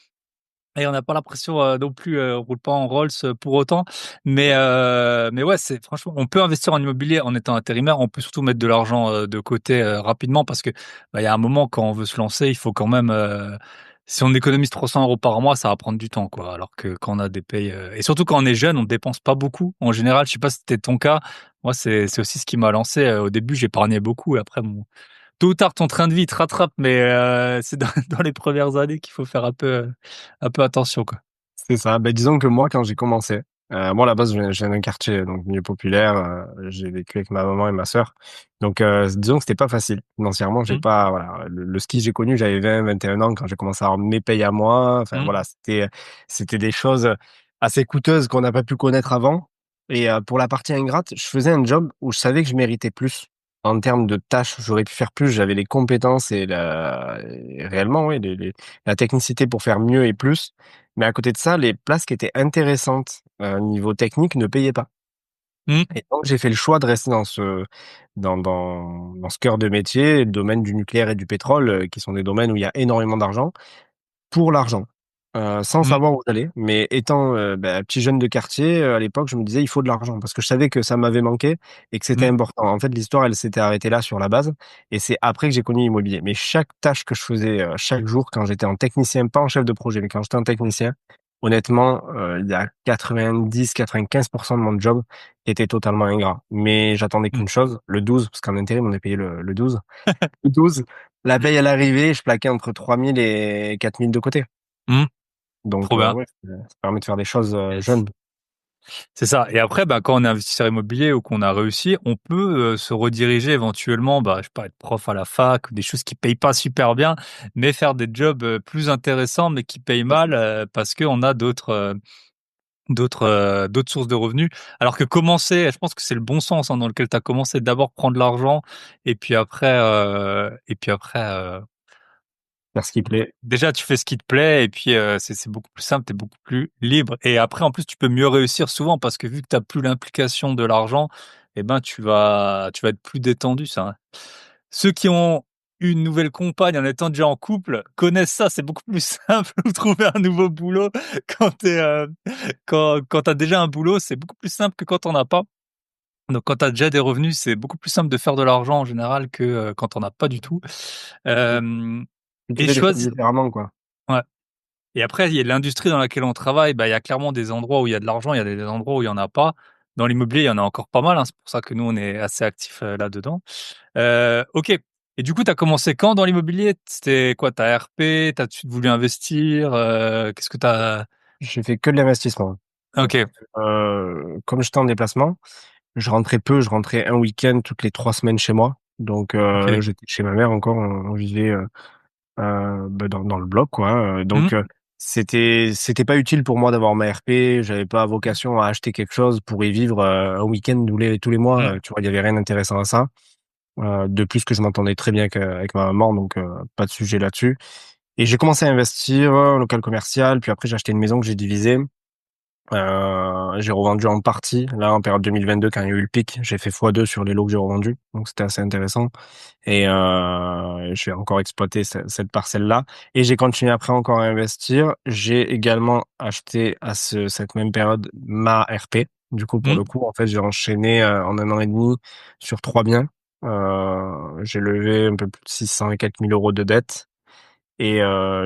Et on n'a pas l'impression, non plus, on roule pas en Rolls, pour autant. Mais ouais, c'est franchement, on peut investir en immobilier en étant intérimaire. On peut surtout mettre de l'argent, de côté, rapidement parce que, bah, il y a un moment quand on veut se lancer, il faut quand même, Si on économise 300 € par mois, ça va prendre du temps, quoi. Alors que quand on a des payes, et surtout quand on est jeune, on dépense pas beaucoup. En général, je sais pas si c'était ton cas. Moi, c'est aussi ce qui m'a lancé. Au début, j'épargnais beaucoup et après, bon, tôt ou tard, ton train de vie te rattrape, mais c'est dans dans les premières années qu'il faut faire un peu attention, quoi. C'est ça. Ben, disons que moi, quand j'ai commencé, moi, à la base, je viens d'un quartier, donc milieu populaire. J'ai vécu avec ma maman et ma sœur. Donc, disons que c'était pas facile. Financièrement, j'ai Mmh. pas, voilà, le ski, j'ai connu, j'avais 20, 21 ans quand j'ai commencé à avoir mes payes à moi. Enfin, Mmh. voilà, c'était des choses assez coûteuses qu'on n'a pas pu connaître avant. Et pour la partie ingrate, je faisais un job où je savais que je méritais plus. En termes de tâches, j'aurais pu faire plus. J'avais les compétences et réellement, oui, la technicité pour faire mieux et plus. Mais à côté de ça, les places qui étaient intéressantes, niveau technique ne payaient pas. Mmh. Et donc j'ai fait le choix de rester dans ce cœur de métier, le domaine du nucléaire et du pétrole, qui sont des domaines où il y a énormément d'argent. Pour l'argent, sans Mmh. savoir où j'allais, mais étant, petit jeune de quartier, à l'époque, je me disais: «Il faut de l'argent» parce que je savais que ça m'avait manqué et que c'était Mmh. important. En fait, l'histoire, elle s'était arrêtée là sur la base et c'est après que j'ai connu l'immobilier. Mais chaque tâche que je faisais, chaque jour quand j'étais en technicien, pas en chef de projet, mais quand j'étais en technicien, honnêtement, il y a 90-95 de mon job qui était totalement ingrat. Mais j'attendais Mmh. qu'une chose, le 12, parce qu'en intérim, on est payé le 12. Le 12, la paye à l'arrivée, je plaquais entre 3 000 et 4 000 de côté. Mmh. Donc Trop bien. ouais, ça permet de faire des choses, Yes. jeunes. C'est ça et après, bah, quand on est investisseur immobilier ou qu'on a réussi, on peut, se rediriger éventuellement, bah, je sais pas, être prof à la fac ou des choses qui payent pas super bien, mais faire des jobs, plus intéressants, mais qui payent mal, parce qu'on a d'autres sources de revenus. Alors que commencer, je pense que c'est le bon sens, hein, dans lequel tu as commencé, d'abord prendre l'argent et puis après, Faire ce qui plaît. déjà, tu fais ce qui te plaît et puis, c'est beaucoup plus simple, tu es beaucoup plus libre et après, en plus, tu peux mieux réussir souvent parce que vu que tu as plus l'implication de l'argent et ben, tu vas être plus détendu, ça, hein. Ceux qui ont une nouvelle compagne en étant déjà en couple connaissent ça, c'est beaucoup plus simple de trouver un nouveau boulot quand tu es, quand tu as déjà un boulot, c'est beaucoup plus simple que quand tu en as pas. Donc quand tu as déjà des revenus, c'est beaucoup plus simple de faire de l'argent en général que, quand tu en as pas du tout. Hem et Cultiver les choses choisi différemment, quoi. ouais. Et après, il y a l'industrie dans laquelle on travaille, bah, il y a clairement des endroits où il y a de l'argent, il y a des endroits où il y en a pas. Dans l'immobilier, il y en a encore pas mal, hein, c'est pour ça que nous, on est assez actifs, là-dedans. OK et du coup, tu as commencé quand dans l'immobilier? C'était quoi ta RP? Tu as tout de suite voulu investir? Qu'est-ce que tu as J'ai fait que de l'investissement. Parce OK, que, comme j'étais en déplacement, je rentrais peu, je rentrais un week-end toutes les 3 semaines chez moi. Donc, OK. j'étais chez ma mère encore, on vivait, dans le bloc, quoi, Mmh. donc, c'était pas utile pour moi d'avoir ma RP. J'avais pas vocation à acheter quelque chose pour y vivre, un week-end tous les mois, Mmh. tu vois? Il y avait rien d'intéressant à ça. De plus que je m'entendais très bien avec ma maman, donc pas de sujet là-dessus et j'ai commencé à investir, local commercial, puis après j'ai acheté une maison que j'ai divisée. J'ai revendu en partie, là, en période 2022 quand il y a eu le pic, j'ai fait x2 sur les lots que j'ai revendus, donc c'était assez intéressant et j'ai encore exploité cette parcelle-là et j'ai continué après encore à investir. J'ai également acheté à cette même période ma RP. Du coup, pour Mmh. le coup, en fait, j'ai enchaîné, en 1 an et demi sur 3 biens. J'ai levé un peu plus de 600 et quelques mille euros de dettes et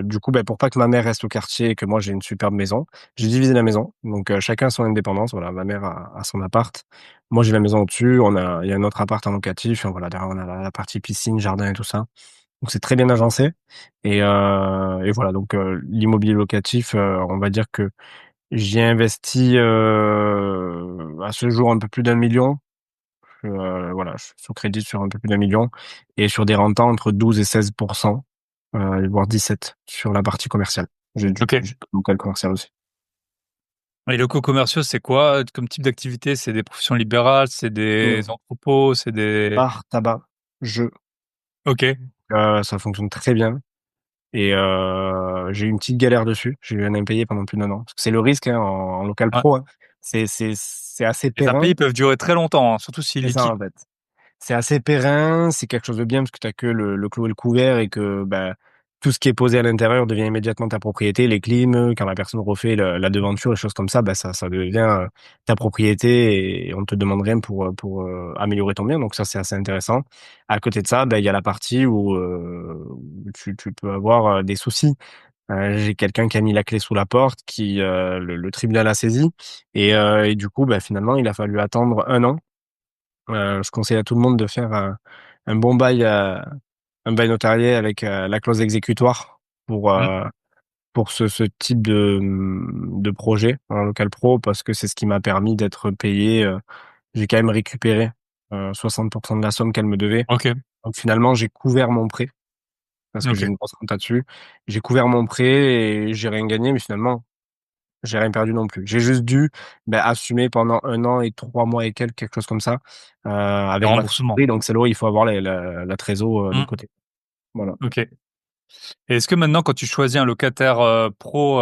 du coup, pour pas que ma mère reste au quartier et que moi j'ai une superbe maison, j'ai divisé la maison. Donc chacun a son indépendance. Voilà, ma mère a son appart. Moi, j'ai la maison au-dessus. Il y a un autre appart en locatif. Et voilà, derrière, on a la partie piscine, jardin et tout ça. Donc c'est très bien agencé et voilà, donc l'immobilier locatif, on va dire que j'y ai investi, à ce jour un peu plus d'1 million. Voilà, je suis sous crédit sur un peu plus d'1 million et sur des rentants entre 12 et 16%, voire 17 sur la partie commerciale. OK. J'ai du local commercial aussi. Les locaux commerciaux, c'est quoi, comme type d'activité? C'est des professions libérales? C'est des Mmh. entrepôts? C'est des Bar, tabac, jeux, OK. ça fonctionne très bien et j'ai eu une petite galère dessus. J'ai eu un impayé pendant plus d'1 an. Parce que c'est le risque, hein, en local Ouais. pro, hein. C'est assez Les périn, impayés peuvent durer très longtemps, hein, surtout s'ils c'est ça, liquident. en fait. C'est assez périn, c'est quelque chose de bien parce que tu as que le clos et le couvert et que, tout ce qui est posé à l'intérieur devient immédiatement ta propriété. Les clims, quand la personne refait la devanture, les choses comme ça, ça devient, ta propriété et on ne te demande rien pour améliorer ton bien. Donc ça, c'est assez intéressant. À côté de ça, il y a la partie où tu peux avoir, des soucis. J'ai quelqu'un qui a mis la clé sous la porte, qui le tribunal a saisi, et du coup, bah, finalement, il a fallu attendre 1 an. Je conseille à tout le monde de faire un bon bail, un bail notarié avec la clause exécutoire pour Mmh. euh, pour ce type de projet en local pro, parce que c'est ce qui m'a permis d'être payé. J'ai quand même récupéré 60% de la somme qu'elle me devait. OK, Donc finalement, j'ai couvert mon prêt parce que j'ai OK. une grosse renta dessus. J'ai couvert mon prêt et j'ai rien gagné, mais finalement, j'ai rien perdu non plus. J'ai juste dû, bah, assumer pendant 1 an et 3 mois et quelques, quelque chose comme ça, Les avec ma remboursements. trésorerie. Donc c'est là où il faut avoir la trésor, de Mmh. côté. Voilà. OK. Et est-ce que maintenant quand tu choisis un locataire, pro,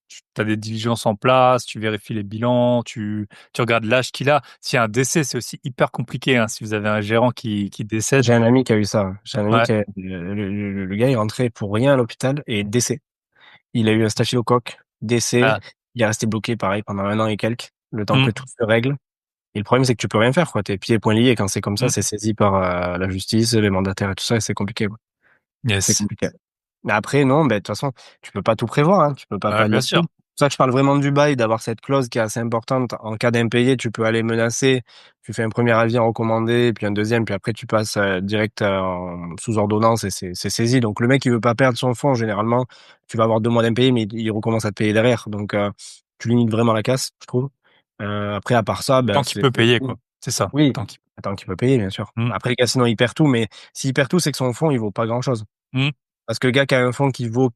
tu as des diligences en place, tu vérifies les bilans, tu regardes l'âge qu'il a? S'il y a un décès, c'est aussi hyper compliqué, hein, si vous avez un gérant qui décède. J'ai un ami qui a eu ça. J'ai un ami Ouais. qui a le gars est rentré pour rien à l'hôpital et décès. Il a eu un staphylocoque, décès. Ah. Il est resté bloqué pareil pendant 1 an et quelques, le temps que Mmh. tout se règle. Et le problème, c'est que tu peux rien faire, quoi. Tu es pieds et poings liés. Quand c'est comme ça, Mmh. c'est saisi par, la justice, les mandataires et tout ça, et c'est compliqué, quoi. C'est Yes. compliqué. Mais après, non, de toute façon, tu peux pas tout prévoir, hein, tu peux pas Ouais, bien pallier sûr. tout. C'est pour ça que je parle vraiment du bail, d'avoir cette clause qui est assez importante. En cas d'impayé, tu peux aller menacer, tu fais un premier avis recommandé, puis un deuxième, puis après tu passes, direct, en sous ordonnance et c'est saisi. Donc le mec, il veut pas perdre son fonds, généralement, tu vas avoir 2 mois d'impayé, mais il recommence à te payer derrière. Donc tu limites vraiment la casse, je trouve. Après, à part ça, Tant bah, qu'il c'est peut payer, quoi. C'est ça, oui, tant qu'il attends, qu'il peut payer, bien sûr. mmh, Après, le gars, sinon, il perd tout, mais s'il perd tout, c'est que son fonds, il vaut pas grand-chose. mmh, Parce que le gars qui a un fonds qui vaut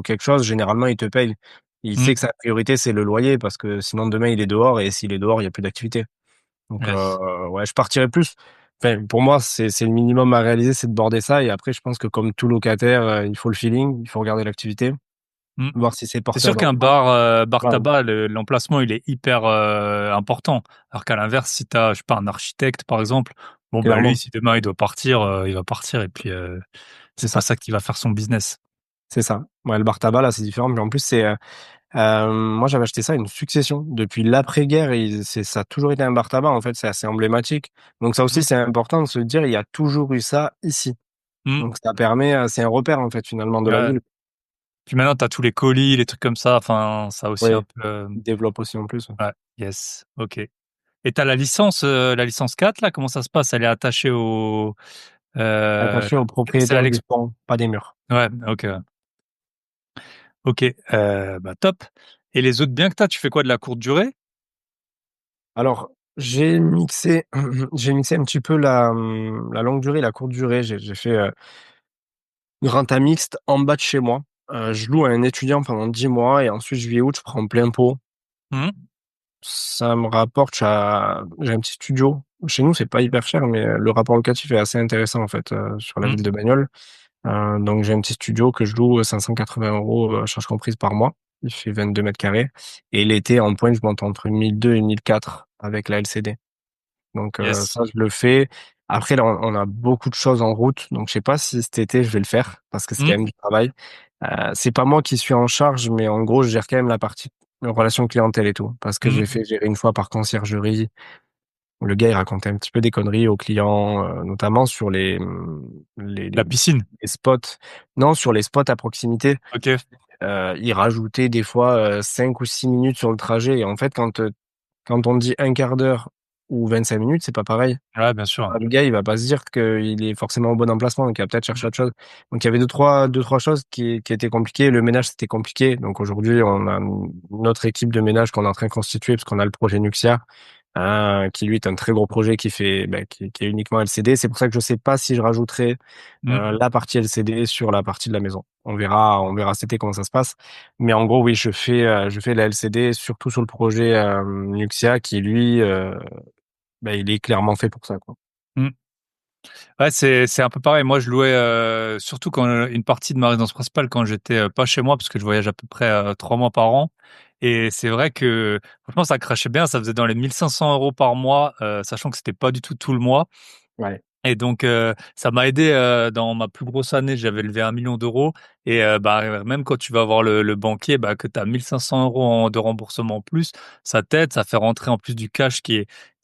quelque chose, généralement, il te paye. Il mmh, sait que sa priorité, c'est le loyer parce que sinon demain, il est dehors et s'il est dehors, il y a plus d'activité. Donc yes. ouais, je partirais plus, enfin, pour moi, c'est le minimum à réaliser, c'est de border ça, et après je pense que comme tout locataire, il faut le feeling, il faut regarder l'activité, Mmh. voir si c'est C'est porteur sûr de qu'un rendement. bar Voilà, tabac, l'emplacement, il est hyper, important. Alors qu'à l'inverse, si tu as, je sais pas, un architecte, par exemple, bon, bah, lui, clairement, si demain il doit partir, il va partir et puis, c'est c'est pas ça, ça qui va faire son business. c'est ça. Ouais, le bar tabac là, c'est différent, mais en plus c'est, moi, j'avais acheté ça une succession. Depuis l'après-guerre, ça a toujours été un bar tabac, en fait, c'est assez emblématique. Donc ça aussi, Mmh, c'est important de se dire, il y a toujours eu ça ici. mmh, Donc ça permet, c'est un repère, en fait, finalement, de la ouais. ville. Puis maintenant, tu as tous les colis, les trucs comme ça, enfin, ça a aussi Oui, un peu, il développe aussi en plus, ouais. ouais, yes, OK. Et tu as la licence 4 là, comment ça se passe? Elle est attachée au, heu, Attaché au c'est à propriétaire du l'ex pont, pas des murs. ouais, OK, ouais. OK, bah, top. Et les autres biens que tu as, tu fais quoi? De la courte durée? Alors, j'ai mixé j'ai mixé un petit peu la longue durée et la courte durée. J'ai fait, une renta mixte en bas de chez moi. Je loue à un étudiant pendant 10 mois et ensuite juillet, août, je prends plein pot. Mmh, Ça me rapporte, j'ai un petit studio. Chez nous, c'est pas hyper cher, mais le rapport locatif est assez intéressant, en fait, sur la mmh, ville de Bagnoles. Donc j'ai un petit studio que je loue 580 €, charges comprises par mois. Il fait 22 carrés et l'été, en pointe, je monte entre 1 200 et 1 400 avec la LCD. Donc yes. ça, je le fais. Après là, on a beaucoup de choses en route, donc je sais pas si cet été, je vais le faire parce que c'est quand Mmh, même du travail. C'est pas moi qui suis en charge, mais en gros, je gère quand même la partie relation clientèle et tout, parce que mmh. j'ai fait gérer une fois par conciergerie. Le gars, il racontait un petit peu des conneries aux clients, notamment sur les La les piscine? les spots. Non, sur les spots à proximité. OK. Il rajoutait des fois, 5 ou 6 minutes sur le trajet, et en fait, quand on dit 1/4 d'heure ou 25 minutes, c'est pas pareil. Ouais, bien sûr. Le gars, il va pas se dire qu'il est forcément au bon emplacement, donc il va peut-être chercher autre chose. Donc il y avait deux trois choses qui étaient compliquées. Le ménage, c'était compliqué. Donc aujourd'hui, on a une autre équipe de ménage qu'on est en train de constituer parce qu'on a le projet Nuxia, qui lui est un très gros projet qui est uniquement LCD. C'est pour ça que je sais pas si je rajouterai, Mmh, la partie LCD sur la partie de la maison. On verra cet été comment ça se passe. Mais en gros, oui, je fais la LCD surtout sur le projet, Nuxia qui lui, il est clairement fait pour ça, quoi. mmh. Ouais, c'est un peu pareil. Moi, je louais, surtout quand, une partie de ma résidence principale quand j'étais, pas chez moi parce que je voyage à peu près, 3 mois par an. Et c'est vrai que franchement, ça crachait bien. Ça faisait dans les 1 500 € par mois, sachant que c'était pas du tout le mois. Ouais. Et donc, ça m'a aidé, dans ma plus grosse année, j'avais levé 1 million d'euros. Et bah, même quand tu vas voir le banquier, bah, que tu as 1 500 € de remboursement en plus, ça t'aide, ça fait rentrer en plus du cash qui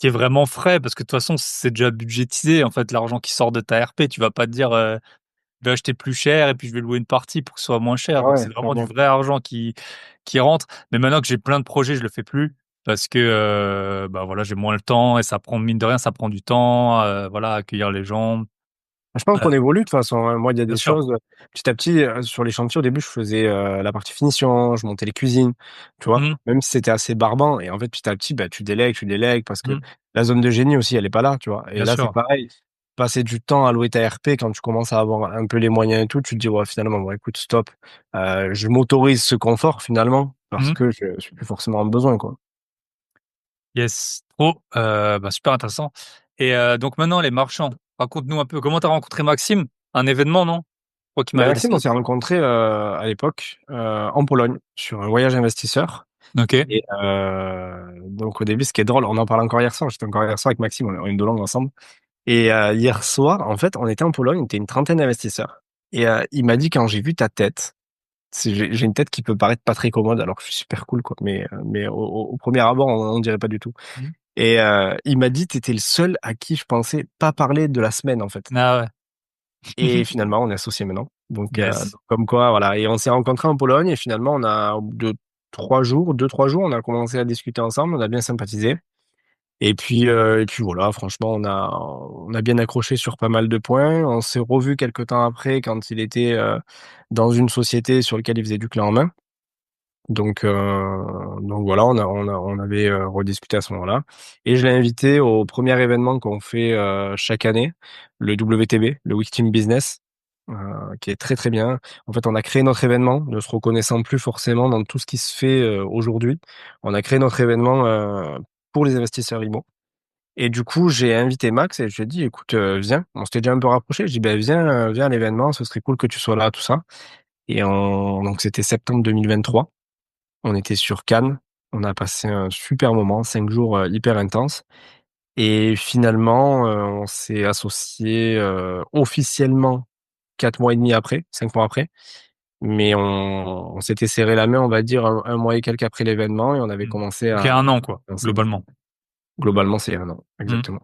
est vraiment frais parce que de toute façon, c'est déjà budgétisé, en fait, l'argent qui sort de ta RP. Tu vas pas te dire, vais acheter plus cher et puis je vais louer une partie pour que ce soit moins cher. Ah Donc, ouais, c'est vraiment du clairement. vrai argent qui rentre. Mais maintenant que j'ai plein de projets, je le fais plus parce que, bah voilà, j'ai moins le temps et ça prend, mine de rien, ça prend du temps, voilà, accueillir les gens. Je pense Euh, qu'on évolue de toute façon, hein. Moi, il y a bien des sûr. choses, petit à petit, sur les chantiers, au début, je faisais, la partie finition, je montais les cuisines, tu vois? Mmh, Même si c'était assez barbant et en fait, petit à petit, bah, tu délègues parce que mmh, la zone de génie aussi, elle est pas là, tu vois? Et bien là, c'est sûr. pareil, passer du temps à louer ta RP quand tu commences à avoir un peu les moyens et tout, tu te dis: «Ouais, finalement, bon, écoute, stop, je m'autorise ce confort finalement parce Mmh. que je suis plus forcément en besoin, quoi». Yes, trop, bah, super intéressant et donc maintenant les marchands, raconte-nous un peu comment tu as rencontré Maxime? Un événement, non? Je crois qu'il Mais m'avait dit Maxime, ça. on s'est rencontrés, à l'époque, en Pologne sur un voyage investisseur. OK. Et donc au début, ce qui est drôle, on en parlait encore hier soir, j'étais encore hier soir avec Maxime, on a une de langue ensemble et hier soir, en fait, on était en Pologne, on était une trentaine d'investisseurs et il m'a dit: «Quand j'ai vu ta tête», j'ai une tête qui peut paraître pas très commode alors que je suis super cool quoi, mais au 1er abord, on dirait pas du tout Mmh. et il m'a dit: «Tu étais le seul à qui je pensais pas parler de la semaine, en fait». Ah ouais. Et finalement, on est associés maintenant. Donc Yes. comme quoi, voilà. Et on s'est rencontrés en Pologne et finalement, on a au bout de 3 jours, 2-3 jours, on a commencé à discuter ensemble, on a bien sympathisé. Et puis voilà, franchement, on a bien accroché sur pas mal de points. On s'est revus quelque temps après quand il était, dans une société sur lequel il faisait du clé en main. Donc voilà, on avait, rediscuté à ce moment-là et je l'ai invité au premier événement qu'on fait, chaque année, le WTB, le Week Team Business, qui est très, très bien. En fait, on a créé notre événement, ne se reconnaissant plus forcément dans tout ce qui se fait, aujourd'hui. On a créé notre événement, pour les investisseurs IMO et du coup, j'ai invité Max et je lui ai dit: «Écoute, viens». On s'était déjà un peu rapprochés. Je dis: «Beh, viens, viens à l'événement, ce serait cool que tu sois là», tout ça et donc c'était septembre 2023. On était sur Cannes, on a passé un super moment, 5 jours, hyper intenses et finalement, on s'est associés, officiellement 4 mois et demi après, 5 mois après. Mais on s'était serré la main, on va dire, 1 mois et quelques après l'événement et on avait Mmh. commencé Donc il y a à 1 an quoi, ensemble. globalement. Globalement, c'est 1 an, Mmh. exactement.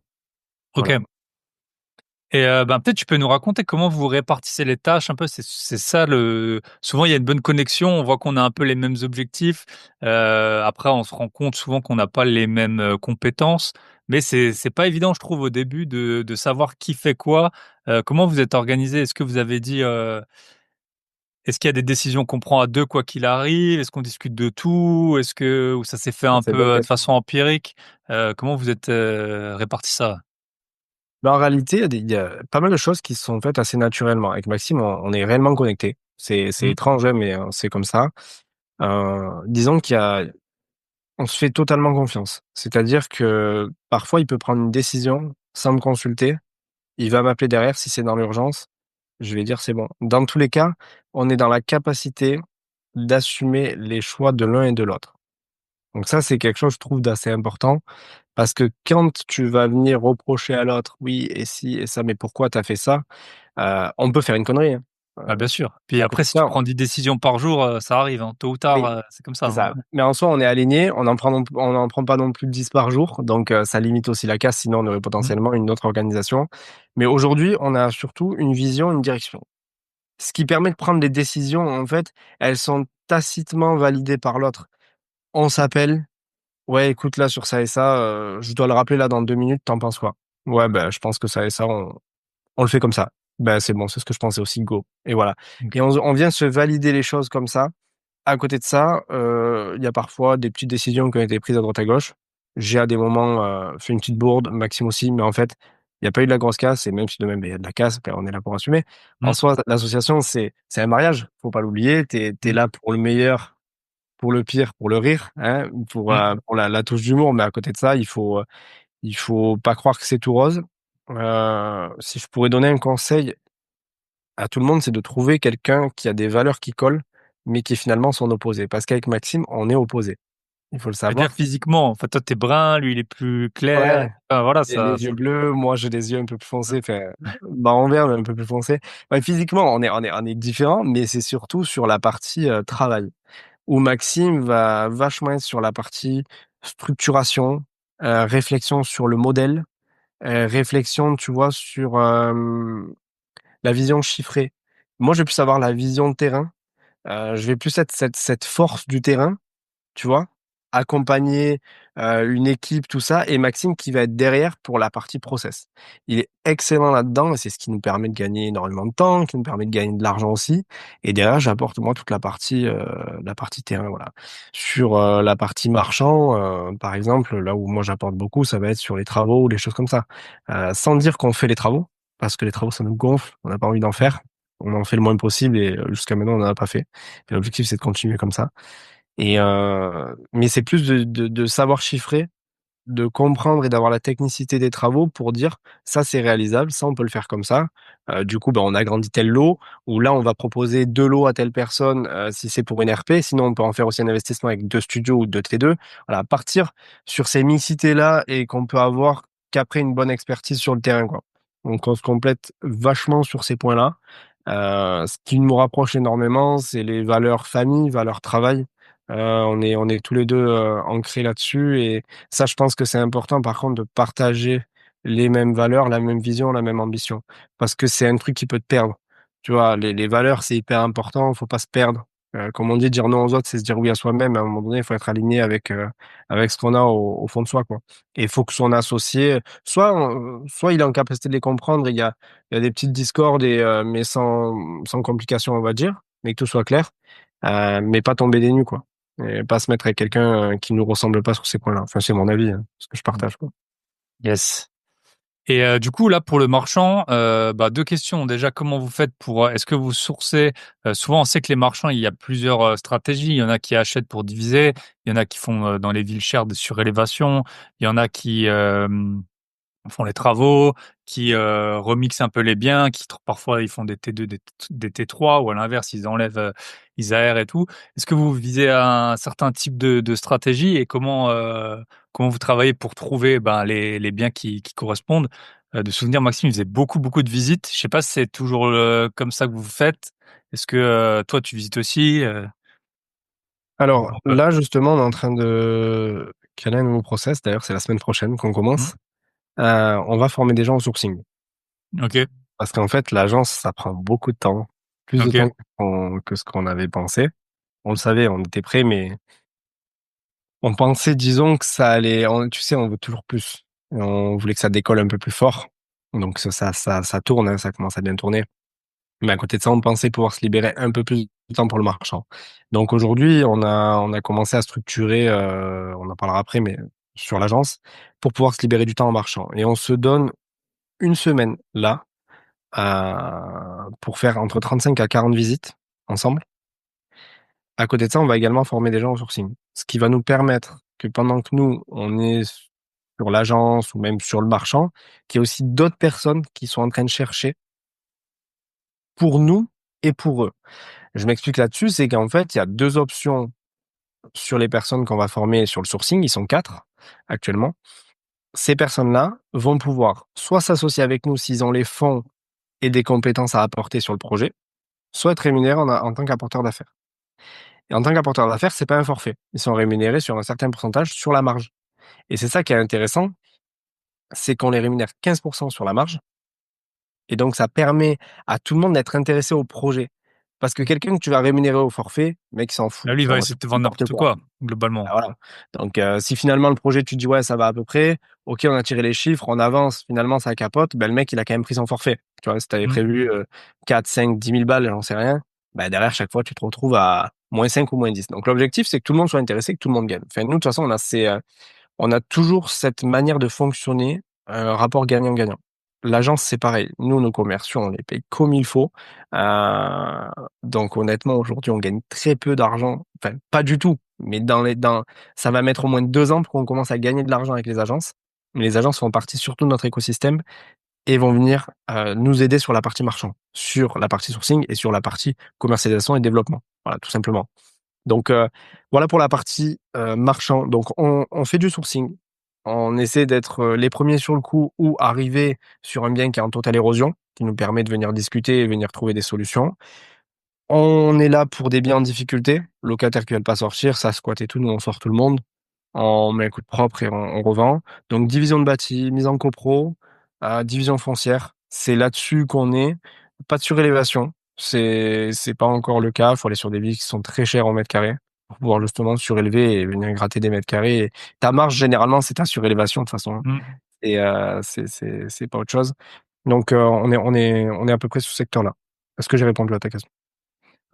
Voilà. OK. Et ben, peut-être tu peux nous raconter comment vous répartissez les tâches un peu? C'est ça le souvent il y a une bonne connexion, on voit qu'on a un peu les mêmes objectifs, après on se rend compte souvent qu'on n'a pas les mêmes, compétences, mais c'est pas évident je trouve au début de savoir qui fait quoi. Comment vous êtes organisés? Est-ce que vous avez dit, est-ce qu'il y a des décisions qu'on prend à 2 quoi qu'il arrive? Est-ce qu'on discute de tout? Est-ce que ou ça s'est fait Ça, un c'est une bonne peu, de question. façon empirique? Comment vous êtes, répartis ça? Bah, en réalité, il y a pas mal de choses qui se sont faites assez naturellement. Avec Maxime, on est réellement connectés. C'est Mmh, étrange, hein, mais c'est comme ça. Disons on se fait totalement confiance. C'est-à-dire que parfois, il peut prendre une décision sans me consulter. Il va m'appeler derrière si c'est dans l'urgence. Je vais dire: «C'est bon». Dans tous les cas, on est dans la capacité d'assumer les choix de l'un et de l'autre. Donc ça, c'est quelque chose, je trouve, d'assez important parce que quand tu vas venir reprocher à l'autre: «Oui et si et ça, mais pourquoi tu as fait ça?» On peut faire une connerie, hein. bah, bien sûr. Puis À côté après de si tu ça, prends 10 décisions par jour, ça arrive, hein, tôt ou tard, oui. c'est comme ça, C'est hein. ça. Mais en soi, on est aligné, on en prend pas non plus 10 par jour, donc ça limite aussi la casse, sinon on aurait Mmh, potentiellement une autre organisation. Mais aujourd'hui, on a surtout une vision, une direction. Ce qui permet de prendre des décisions, en fait, elles sont tacitement validées par l'autre. On s'appelle: «Ouais, écoute, là, sur ça et ça, je dois le rappeler là dans 2 minutes, tu en penses quoi?» «Ouais, bah, je pense que ça et ça, on le fait comme ça». «Bah, c'est bon, c'est ce que je pensais aussi, go» et voilà. OK. Et on vient se valider les choses comme ça. À côté de ça, il y a parfois des petites décisions qui ont été prises à droite à gauche. J'ai à des moments, fait une petite bourde, Maxime aussi, mais en fait, il y a pas eu de la grosse casse et même si de même, il y a de la casse, ben, on est là pour assumer. En Mmh, soi, l'association, c'est un mariage, faut pas l'oublier. Tu es mmh, là pour le meilleur, pour le pire, pour le rire, hein, mmh. pour la touche d'humour, mais à côté de ça, il faut pas croire que c'est tout rose. Si je pourrais donner un conseil à tout le monde, c'est de trouver quelqu'un qui a des valeurs qui collent, mais qui est finalement son opposé. Parce qu'avec Maxime, on est opposés. Il faut le C'est-à-dire savoir. physiquement, en fait, toi tu es brun, lui il est plus clair, Ouais, enfin voilà il a ça les yeux ça bleus, moi j'ai des yeux un peu plus mmh, foncés, enfin, marron vert, mais un peu plus foncé. Ouais, physiquement, on est différents, mais c'est surtout sur la partie, travail, où Maxime va vachement être sur la partie structuration, réflexion sur le modèle, réflexion, tu vois, sur, la vision chiffrée. Moi, je vais plus avoir la vision de terrain. Je vais plus être cette force du terrain, tu vois? Accompagner, une équipe, tout ça et Maxime qui va être derrière pour la partie process. Il est excellent là-dedans et c'est ce qui nous permet de gagner énormément de temps, qui nous permet de gagner de l'argent aussi et derrière j'apporte moi toute la partie terrain, voilà. Sur, la partie marchand, par exemple, là où moi j'apporte beaucoup, ça va être sur les travaux ou les choses comme ça. Sans dire qu'on fait les travaux, parce que les travaux ça nous gonfle, on n'a pas envie d'en faire. On en fait le moins possible et jusqu'à maintenant on n'en a pas fait et l'objectif c'est de continuer comme ça. Et mais c'est plus de savoir chiffrer, de comprendre et d'avoir la technicité des travaux pour dire: «Ça, c'est réalisable, ça, on peut le faire comme ça». Du coup, ben, on agrandit tel lot ou là, on va proposer 2 lots à telle personne, si c'est pour une RP. Sinon, on peut en faire aussi un investissement avec 2 studios ou 2 T2. Voilà, partir sur ces mixités-là et qu'on peut avoir qu'après une bonne expertise sur le terrain, quoi. Donc on se complète vachement sur ces points-là. Ce qui nous rapproche énormément, c'est les valeurs famille, valeurs travail. On est tous les 2 ancrés là-dessus et ça, je pense que c'est important par contre de partager les mêmes valeurs, la même vision, la même ambition. Parce que c'est un truc qui peut te perdre. Tu vois? Les valeurs, c'est hyper important, faut pas se perdre. Comme on dit, dire non aux autres, c'est se dire oui à soi-même. À un moment donné, il faut être aligné avec ce qu'on a au fond de soi, quoi. Et il faut que son associé, soit il est en capacité de les comprendre, et il y a des petites discordes mais sans complications, on va dire, mais que tout soit clair, mais pas tomber des nues, quoi. Et pas se mettre avec quelqu'un, qui nous ressemble pas sur ces points-là. Enfin, c'est mon avis, hein, ce que je partage, quoi. Yes. Et du coup, là, pour le marchand, bah, 2 questions. Déjà, comment vous faites pour, est-ce que vous sourcez souvent, on sait que les marchands, il y a plusieurs, stratégies. Il y en a qui achètent pour diviser, il y en a qui font, dans les villes chères des surélévations, il y en a qui, font les travaux, qui, remixent un peu les biens, qui parfois ils font des T2, des T3 ou à l'inverse, ils enlèvent, ils aèrent et tout. Est-ce que vous visez un certain type de stratégie et comment vous travaillez pour trouver, ben, les biens qui correspondent? De souvenir, Maxime, il faisait beaucoup de visites. Je sais pas si c'est toujours, comme ça que vous faites? Est-ce que, toi, tu visites aussi, Alors Comment un peu? là, justement, on est en train de caler un nouveau process. D'ailleurs, c'est la semaine prochaine qu'on Mmh. commence. On va former des gens au sourcing. OK, Parce qu'en fait, l'agence, ça prend beaucoup de temps, plus de OK. temps que ce qu'on avait pensé. On le savait, on était prêts, mais on pensait, disons, que ça allait tu sais, on veut toujours plus. Et on voulait que ça décolle un peu plus fort. Donc ça tourne, hein, ça commence à bien tourner. Mais à côté de ça, on pensait pouvoir se libérer un peu plus de temps pour le marchand. Donc aujourd'hui, on a commencé à structurer, on en parlera après, mais sur l'agence, pour pouvoir se libérer du temps en marchand. Et on se donne une semaine là, pour faire entre 35 à 40 visites ensemble. À côté de ça, on va également former des gens au sourcing. Ce qui va nous permettre que pendant que nous, on est sur l'agence ou même sur le marchand, qu'il y ait aussi d'autres personnes qui sont en train de chercher pour nous et pour eux. Je m'explique là-dessus, c'est qu'en fait, il y a 2 options sur les personnes qu'on va former sur le sourcing. Ils sont 4 actuellement. Ces personnes-là vont pouvoir soit s'associer avec nous s'ils ont les fonds et des compétences à apporter sur le projet, soit être rémunérés en tant qu'apporteur d'affaires. Et en tant qu'apporteur d'affaires, c'est pas un forfait. Ils sont rémunérés sur un certain pourcentage sur la marge. Et c'est ça qui est intéressant, c'est qu'on les rémunère 15 sur la marge et donc ça permet à tout le monde d'être intéressé au projet. Parce que quelqu'un que tu vas rémunérer au forfait, le mec, il s'en fout, Là, lui, il tu vois? va On va essayer faire de te vendre n'importe n'importe quoi. quoi, globalement. Bah, voilà. Donc si finalement le projet, tu te dis: «Ouais, ça va à peu près», OK, on a tiré les chiffres, on avance, finalement ça capote, bah, le mec, il a quand même pris son forfait. Tu vois? Si tu avais Mmh. prévu, 4-5-10 000 balles, j'en sais rien, bah, derrière chaque fois, tu te retrouves à -5 ou -10. Donc l'objectif, c'est que tout le monde soit intéressé, que tout le monde gagne. Enfin nous, de toute façon, on a toujours cette manière de fonctionner, rapport gagnant-gagnant. L'agence, c'est pareil. Nous, nos commerciaux, on les paye comme il faut. Heu, donc honnêtement, aujourd'hui, on gagne très peu d'argent, enfin, pas du tout, mais dans ça va mettre au moins 2 ans pour qu'on commence à gagner de l'argent avec les agences. Mais les agences font partie surtout de notre écosystème et vont venir, nous aider sur la partie marchand, sur la partie sourcing et sur la partie commercialisation et développement. Voilà, tout simplement. Donc voilà pour la partie, marchand. Donc on fait du sourcing. On essaie d'être, les premiers sur le coup ou arriver sur un bien qui est en totale érosion, qui nous permet de venir discuter et venir trouver des solutions. On est là pour des biens en difficulté, locataires qui veulent pas sortir, ça squatte et tout, nous on sort tout le monde. On met un coup de propre et on revend. Donc division de bâti, mise en copro, division foncière, c'est là-dessus qu'on est. Pas de surélévation, c'est pas encore le cas. Il faut aller sur des villes qui sont très chères au mètre carré pour pouvoir justement surélever et venir gratter des mètres carrés. Et ta marge, généralement, c'est ta surélévation de toute façon, hein. Mm. Et c'est pas autre chose. Donc, on est à peu près sous ce secteur-là. Est-ce que j'ai répondu à ta question?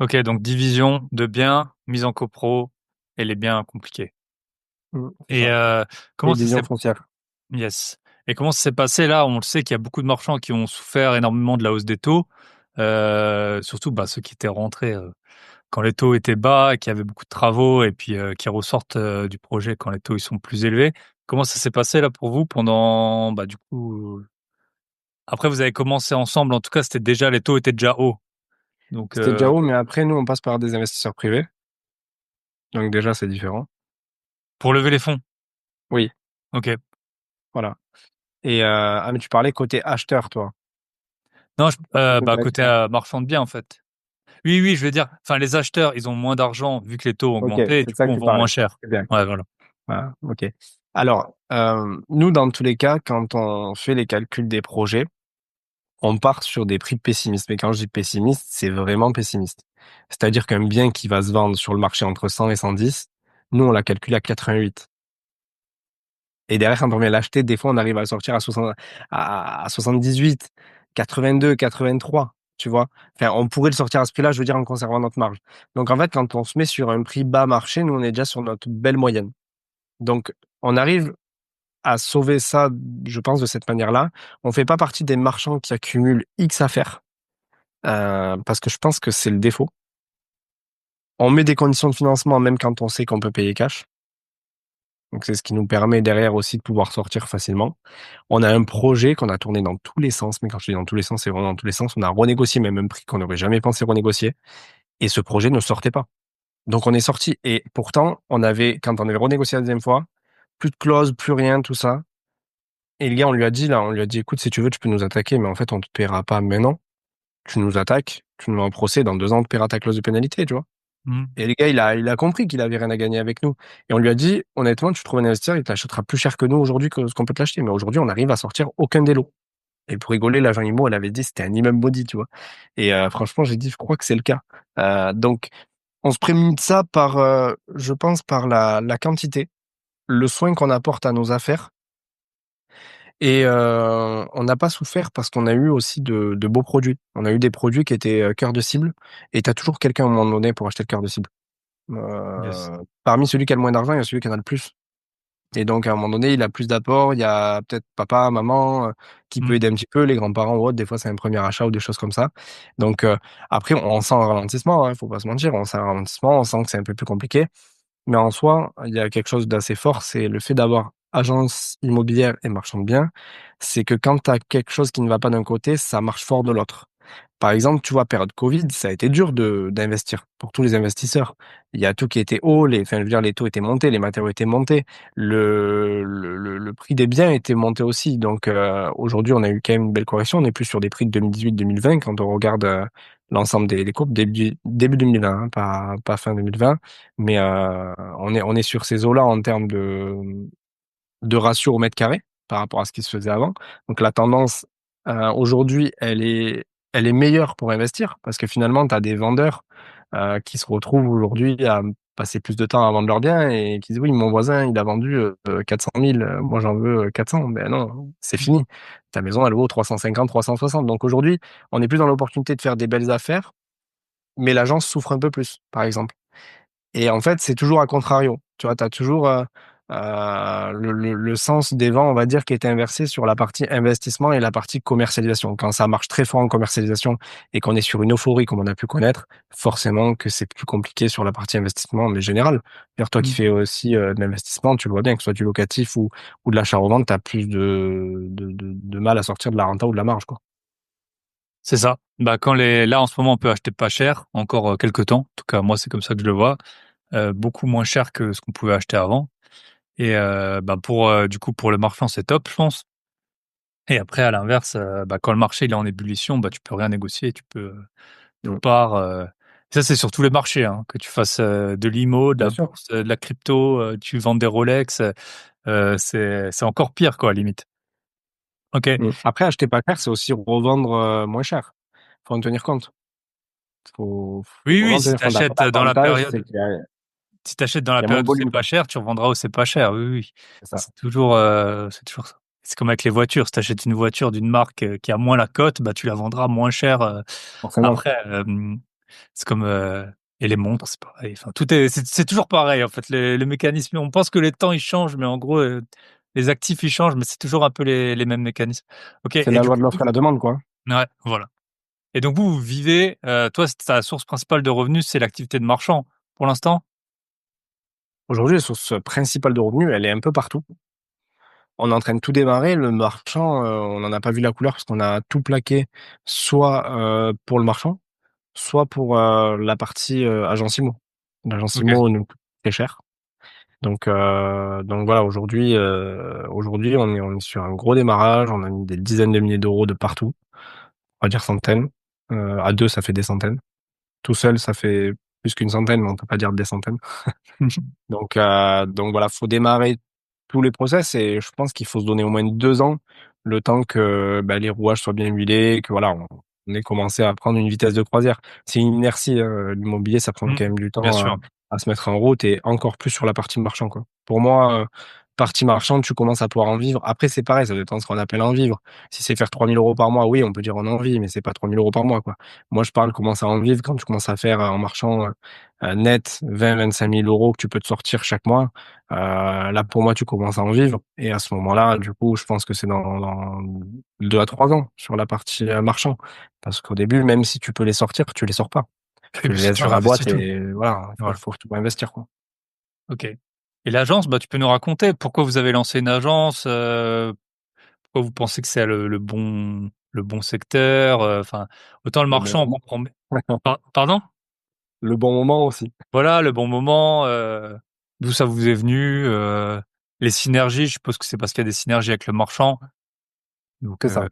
Ok, donc division de biens, mise en copro et les biens compliqués. C'est Et ça. comment Et ça s'est division foncière. yes. Et comment ça s'est passé là? On le sait qu'il y a beaucoup de marchands qui ont souffert énormément de la hausse des taux, surtout ceux qui étaient rentrés quand les taux étaient bas, qui avaient beaucoup de travaux et puis qui ressortent du projet quand les taux ils sont plus élevés. Comment ça s'est passé là pour vous pendant du coup après vous avez commencé ensemble, en tout cas c'était déjà les taux étaient déjà hauts. Donc C'était déjà haut, mais après, nous, on passe par des investisseurs privés. Donc, déjà, c'est différent. pour lever les fonds. Oui, OK. voilà. Et, mais tu parlais côté acheteur, toi. Non, côté D'accord. marchand de biens en fait. Oui, oui, je veux dire, enfin les acheteurs, ils ont moins d'argent vu que les taux ont Ok, augmenté et c'est du ça coup que on tu vend moins parlais. cher. C'est bien. Ouais, voilà. Voilà, ok. Alors, nous, dans tous les cas, quand on fait les calculs des projets, on part sur des prix pessimistes. Mais quand je dis pessimiste, c'est vraiment pessimiste. C'est-à-dire qu'un bien qui va se vendre sur le marché entre 100 et 110, nous, on l'a calculé à 88. Et derrière, quand on vient l'acheter, des fois, on arrive à le sortir à 60, à 78, 82, 83, tu vois. Enfin, on pourrait le sortir à ce prix-là, je veux dire, en conservant notre marge. Donc, en fait, quand on se met sur un prix bas marché, nous, on est déjà sur notre belle moyenne. Donc, on arrive à sauver ça, je pense, de cette manière-là. On fait pas partie des marchands qui accumulent X affaires, parce que je pense que c'est le défaut. On met des conditions de financement même quand on sait qu'on peut payer cash. Donc c'est ce qui nous permet derrière aussi de pouvoir sortir facilement. On a un projet qu'on a tourné dans tous les sens, mais quand je dis dans tous les sens, c'est vraiment dans tous les sens. On a renégocié même un prix qu'on n'aurait jamais pensé renégocier, et ce projet ne sortait pas. Donc on est sorti, et pourtant on avait, quand on avait renégocié la deuxième fois, plus de clauses, plus rien, tout ça. Et le gars, on lui a dit, écoute, si tu veux, tu peux nous attaquer, mais en fait, on te paiera pas maintenant. Tu nous attaques, tu nous mets en procès, dans 2 ans, on te paiera ta clause de pénalité, tu vois. Mmh. Et le gars, il a compris qu'il avait rien à gagner avec nous. Et on lui a dit, honnêtement, tu trouves un investisseur, il te l'achètera plus cher que nous aujourd'hui que ce qu'on peut te l'acheter. Mais aujourd'hui, on arrive à sortir aucun des lots. Et pour rigoler, l'agent IMO, elle avait dit, c'était un immeuble maudit, tu vois. Et franchement, j'ai dit, je crois que c'est le cas. Donc, on se prémunit de ça par, je pense, par la quantité, le soin qu'on apporte à nos affaires. Et on n'a pas souffert parce qu'on a eu aussi de beaux produits. On a eu des produits qui étaient, cœur de cible, et tu as toujours quelqu'un à un moment donné pour acheter le cœur de cible. Yes. Parmi celui qui a le moins d'argent, il y a celui qui en a le plus. Et donc à un moment donné, il a plus d'apport, il y a peut-être papa, maman, qui peut Mmh. aider un petit peu, les grands-parents ou autres, des fois c'est un premier achat ou des choses comme ça. Donc après on sent un ralentissement, hein, faut pas se mentir, on sent un ralentissement, on sent que c'est un peu plus compliqué. Mais en soi, il y a quelque chose d'assez fort, c'est le fait d'avoir agence immobilière et marchand de biens, c'est que quand tu as quelque chose qui ne va pas d'un côté, ça marche fort de l'autre. Par exemple, tu vois, période Covid, ça a été dur d'investir pour tous les investisseurs. Il y a tout qui était haut, enfin, je veux dire, les taux étaient montés, les matériaux étaient montés, le prix des biens était monté aussi. Donc, aujourd'hui, on a eu quand même une belle correction. On est plus sur des prix de 2018-2020 quand on regarde l'ensemble des courbes, début 2020, hein, pas fin 2020. Mais on est sur ces eaux-là en termes de ratio au mètre carré par rapport à ce qui se faisait avant. Donc la tendance, aujourd'hui, elle est meilleure pour investir parce que finalement, tu as des vendeurs, qui se retrouvent aujourd'hui à passer plus de temps à vendre leurs biens et qui disent: «Oui, mon voisin, il a vendu, 400 000, moi j'en veux, 400». Ben non, c'est Mmh. fini. Ta maison, elle vaut 350, 360. Donc aujourd'hui, on est plus dans l'opportunité de faire des belles affaires, mais l'agence souffre un peu plus, par exemple. Et en fait, c'est toujours à contrario. Tu vois, tu as toujours, le sens des vents, on va dire, qui est inversé sur la partie investissement et la partie commercialisation. Quand ça marche très fort en commercialisation et qu'on est sur une euphorie comme on a pu connaître, forcément que c'est plus compliqué sur la partie investissement, mais général. D'ailleurs, toi qui Mmh. fais aussi, de l'investissement, tu le vois bien, que ce soit du locatif ou de l'achat-revente, tu as plus de mal à sortir de la renta ou de la marge, quoi. C'est ça. Quand là en ce moment on peut acheter pas cher, encore quelque temps. En tout cas moi c'est comme ça que je le vois, beaucoup moins cher que ce qu'on pouvait acheter avant. Et pour du coup pour le marchand c'est top je pense. Et après à l'inverse, quand le marché il est en ébullition, tu peux rien négocier, tu peux tout Mmh. part. Ça c'est sur tous les marchés, hein, que tu fasses de l'IMO, de Bien la sûr. bourse, de la crypto, tu vends des Rolex, c'est encore pire quoi limite. OK. Mmh. Après, acheter pas cher, c'est aussi revendre, moins cher. Faut en tenir compte. Oui, Faut oui, vraiment si tenir compte. Après, t'achètes dans la l'avantage, période, c'est qu'il y a, si t'achètes dans la il y a moins période de où c'est volume, pas quoi. cher, tu revendras où c'est pas cher. Oui, oui. C'est ça. C'est toujours ça. C'est comme avec les voitures. Si t'achètes une voiture d'une marque qui a moins la cote, bah, tu la vendras moins cher Forcément. après. C'est comme, et les montres, c'est pareil. Enfin, c'est toujours pareil, en fait. Les mécanismes, on pense que les temps, ils changent, mais en gros, les actifs, ils changent, mais c'est toujours un peu les mêmes mécanismes. OK. C'est Et la du loi de coup, l'offre et la demande, quoi. ouais, voilà. Et donc, vous vivez, toi, ta source principale de revenus, c'est l'activité de marchand, pour l'instant? Aujourd'hui, la source principale de revenus, elle est un peu partout. On est en train de tout démarrer. Le marchand, on n'en a pas vu la couleur parce qu'on a tout plaqué, soit pour le marchand, soit pour la partie agence IMO. L'agence OK. IMO nous coûte très cher. Donc voilà, aujourd'hui, on est sur un gros démarrage. On a mis des dizaines de milliers d'euros de partout, on va dire centaines. À deux, ça fait des centaines. Tout seul, ça fait plus qu'une centaine, mais on peut pas dire des centaines. Donc voilà, faut démarrer tous les process et je pense qu'il faut se donner au moins 2 ans, le temps que bah, les rouages soient bien huilés, que voilà, on ait commencé à prendre une vitesse de croisière. C'est une inertie, l'immobilier, ça prend Mmh. quand même du Bien temps sûr. à se mettre en route et encore plus sur la partie marchand, quoi. Pour moi, partie marchande, tu commences à pouvoir en vivre. Après, c'est pareil, ça dépend de ce qu'on appelle en vivre. Si c'est faire 3 000 € par mois, oui, on peut dire on en vit, mais c'est pas 3 000 € par mois, quoi. Moi, je parle commencer à en vivre quand tu commences à faire en marchand net 20 000 à 25 000 € que tu peux te sortir chaque mois. Là, pour moi, tu commences à en vivre. Et à ce moment-là, du coup, je pense que c'est dans 2 à 3 ans sur la partie marchand. Parce qu'au début, même si tu peux les sortir, tu les sors pas. Oui, Tu les parce que laisses tu dans la réinvestis boîte tout. et voilà, Voilà. faut tout investir, quoi. OK. Et l'agence, bah, tu peux nous raconter pourquoi vous avez lancé une agence, pourquoi vous pensez que c'est le bon secteur, enfin, autant le Le bon marchand, on moment. comprend b pardon? Le bon moment aussi. Voilà, le bon moment, d'où ça vous est venu, les synergies, je suppose que c'est parce qu'il y a des synergies avec le marchand, donc C'est ça.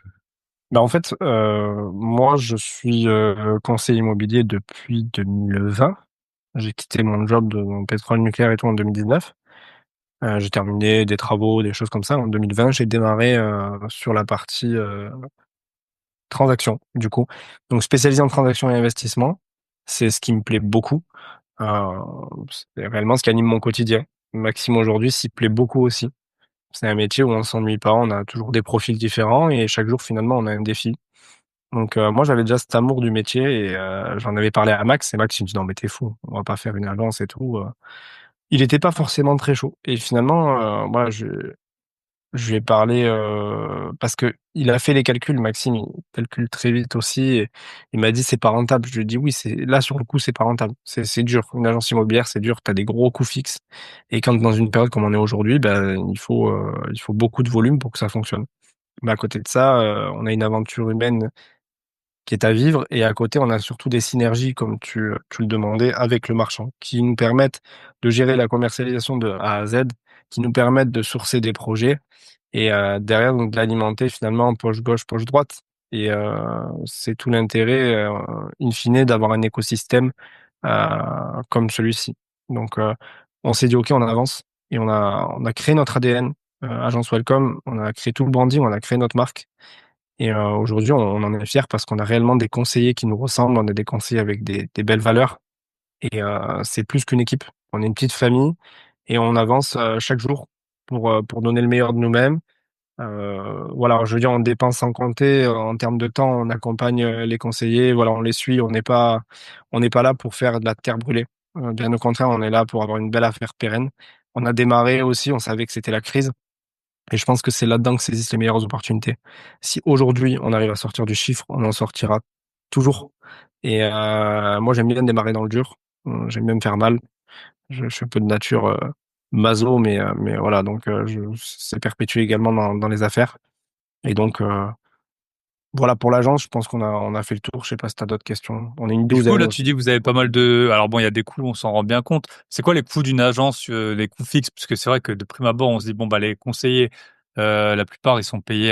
Bah, en fait, moi, je suis, conseiller immobilier depuis 2020. J'ai quitté mon job de mon pétrole nucléaire et tout en 2019. J'ai terminé des travaux, des choses comme ça. En 2020, j'ai démarré, sur la partie, transactions, du coup. Donc spécialisé en transactions et investissements. C'est ce qui me plaît beaucoup. Heu, c'est réellement ce qui anime mon quotidien. Maxime, aujourd'hui, s'y plaît beaucoup aussi. C'est un métier où on s'ennuie pas, on a toujours des profils différents et chaque jour, finalement, on a un défi. Donc moi, j'avais déjà cet amour du métier et j'en avais parlé à Max et Max, il me dit: «Non, mais tu fou, on va pas faire une agence et tout». Il était pas forcément très chaud et finalement, voilà, je lui ai parlé, parce qu'il a fait les calculs, Maxime, il calcule très vite aussi et il m'a dit: «C'est pas rentable». Je lui ai dit: «Oui, c'est là, sur le coup, c'est pas rentable. C'est dur. Une agence immobilière, c'est dur, tu as des gros coûts fixes et quand dans une période comme on est aujourd'hui, ben, il faut beaucoup de volume pour que ça fonctionne». Mais à côté de ça, on a une aventure humaine qui est à vivre et à côté, on a surtout des synergies, comme tu le demandais, avec le marchand, qui nous permettent de gérer la commercialisation de A à Z, qui nous permettent de sourcer des projets et derrière donc de l'alimenter finalement poche gauche, poche droite et c'est tout l'intérêt, in fine d'avoir un écosystème, comme celui-ci. Donc on s'est dit: «OK, on avance» et on a créé notre ADN, Agence Welcome, on a créé tout le branding, on a créé notre marque et aujourd'hui on en est fiers parce qu'on a réellement des conseillers qui nous ressemblent, on a des conseillers avec des belles valeurs et c'est plus qu'une équipe. On est une petite famille et on avance, chaque jour pour donner le meilleur de nous-mêmes. Voilà, je veux dire, on dépense sans compter, en termes de temps, on accompagne, les conseillers, voilà, on les suit, on n'est pas là pour faire de la terre brûlée. Bien au contraire, on est là pour avoir une belle affaire pérenne. On a démarré aussi, on savait que c'était la crise et je pense que c'est là-dedans que saisissent les meilleures opportunités. Si aujourd'hui, on arrive à sortir du chiffre, on en sortira toujours et moi, j'aime bien démarrer dans le dur, j'aime bien me faire mal. Je suis un peu de nature, maso, mais voilà, donc je c'est perpétué également dans les affaires et donc voilà pour l'agence, je pense qu'on a fait le tour. Je sais pas si tu as d'autres questions? On est une Et du coup, douzaine là, tu aussi. dis que vous avez pas mal de, alors bon, il y a des coûts, on s'en rend bien compte. C'est quoi les coûts d'une agence, les coûts fixes? Parce que c'est vrai que de prime abord, on se dit: «Bon, bah, les conseillers, la plupart, ils sont payés,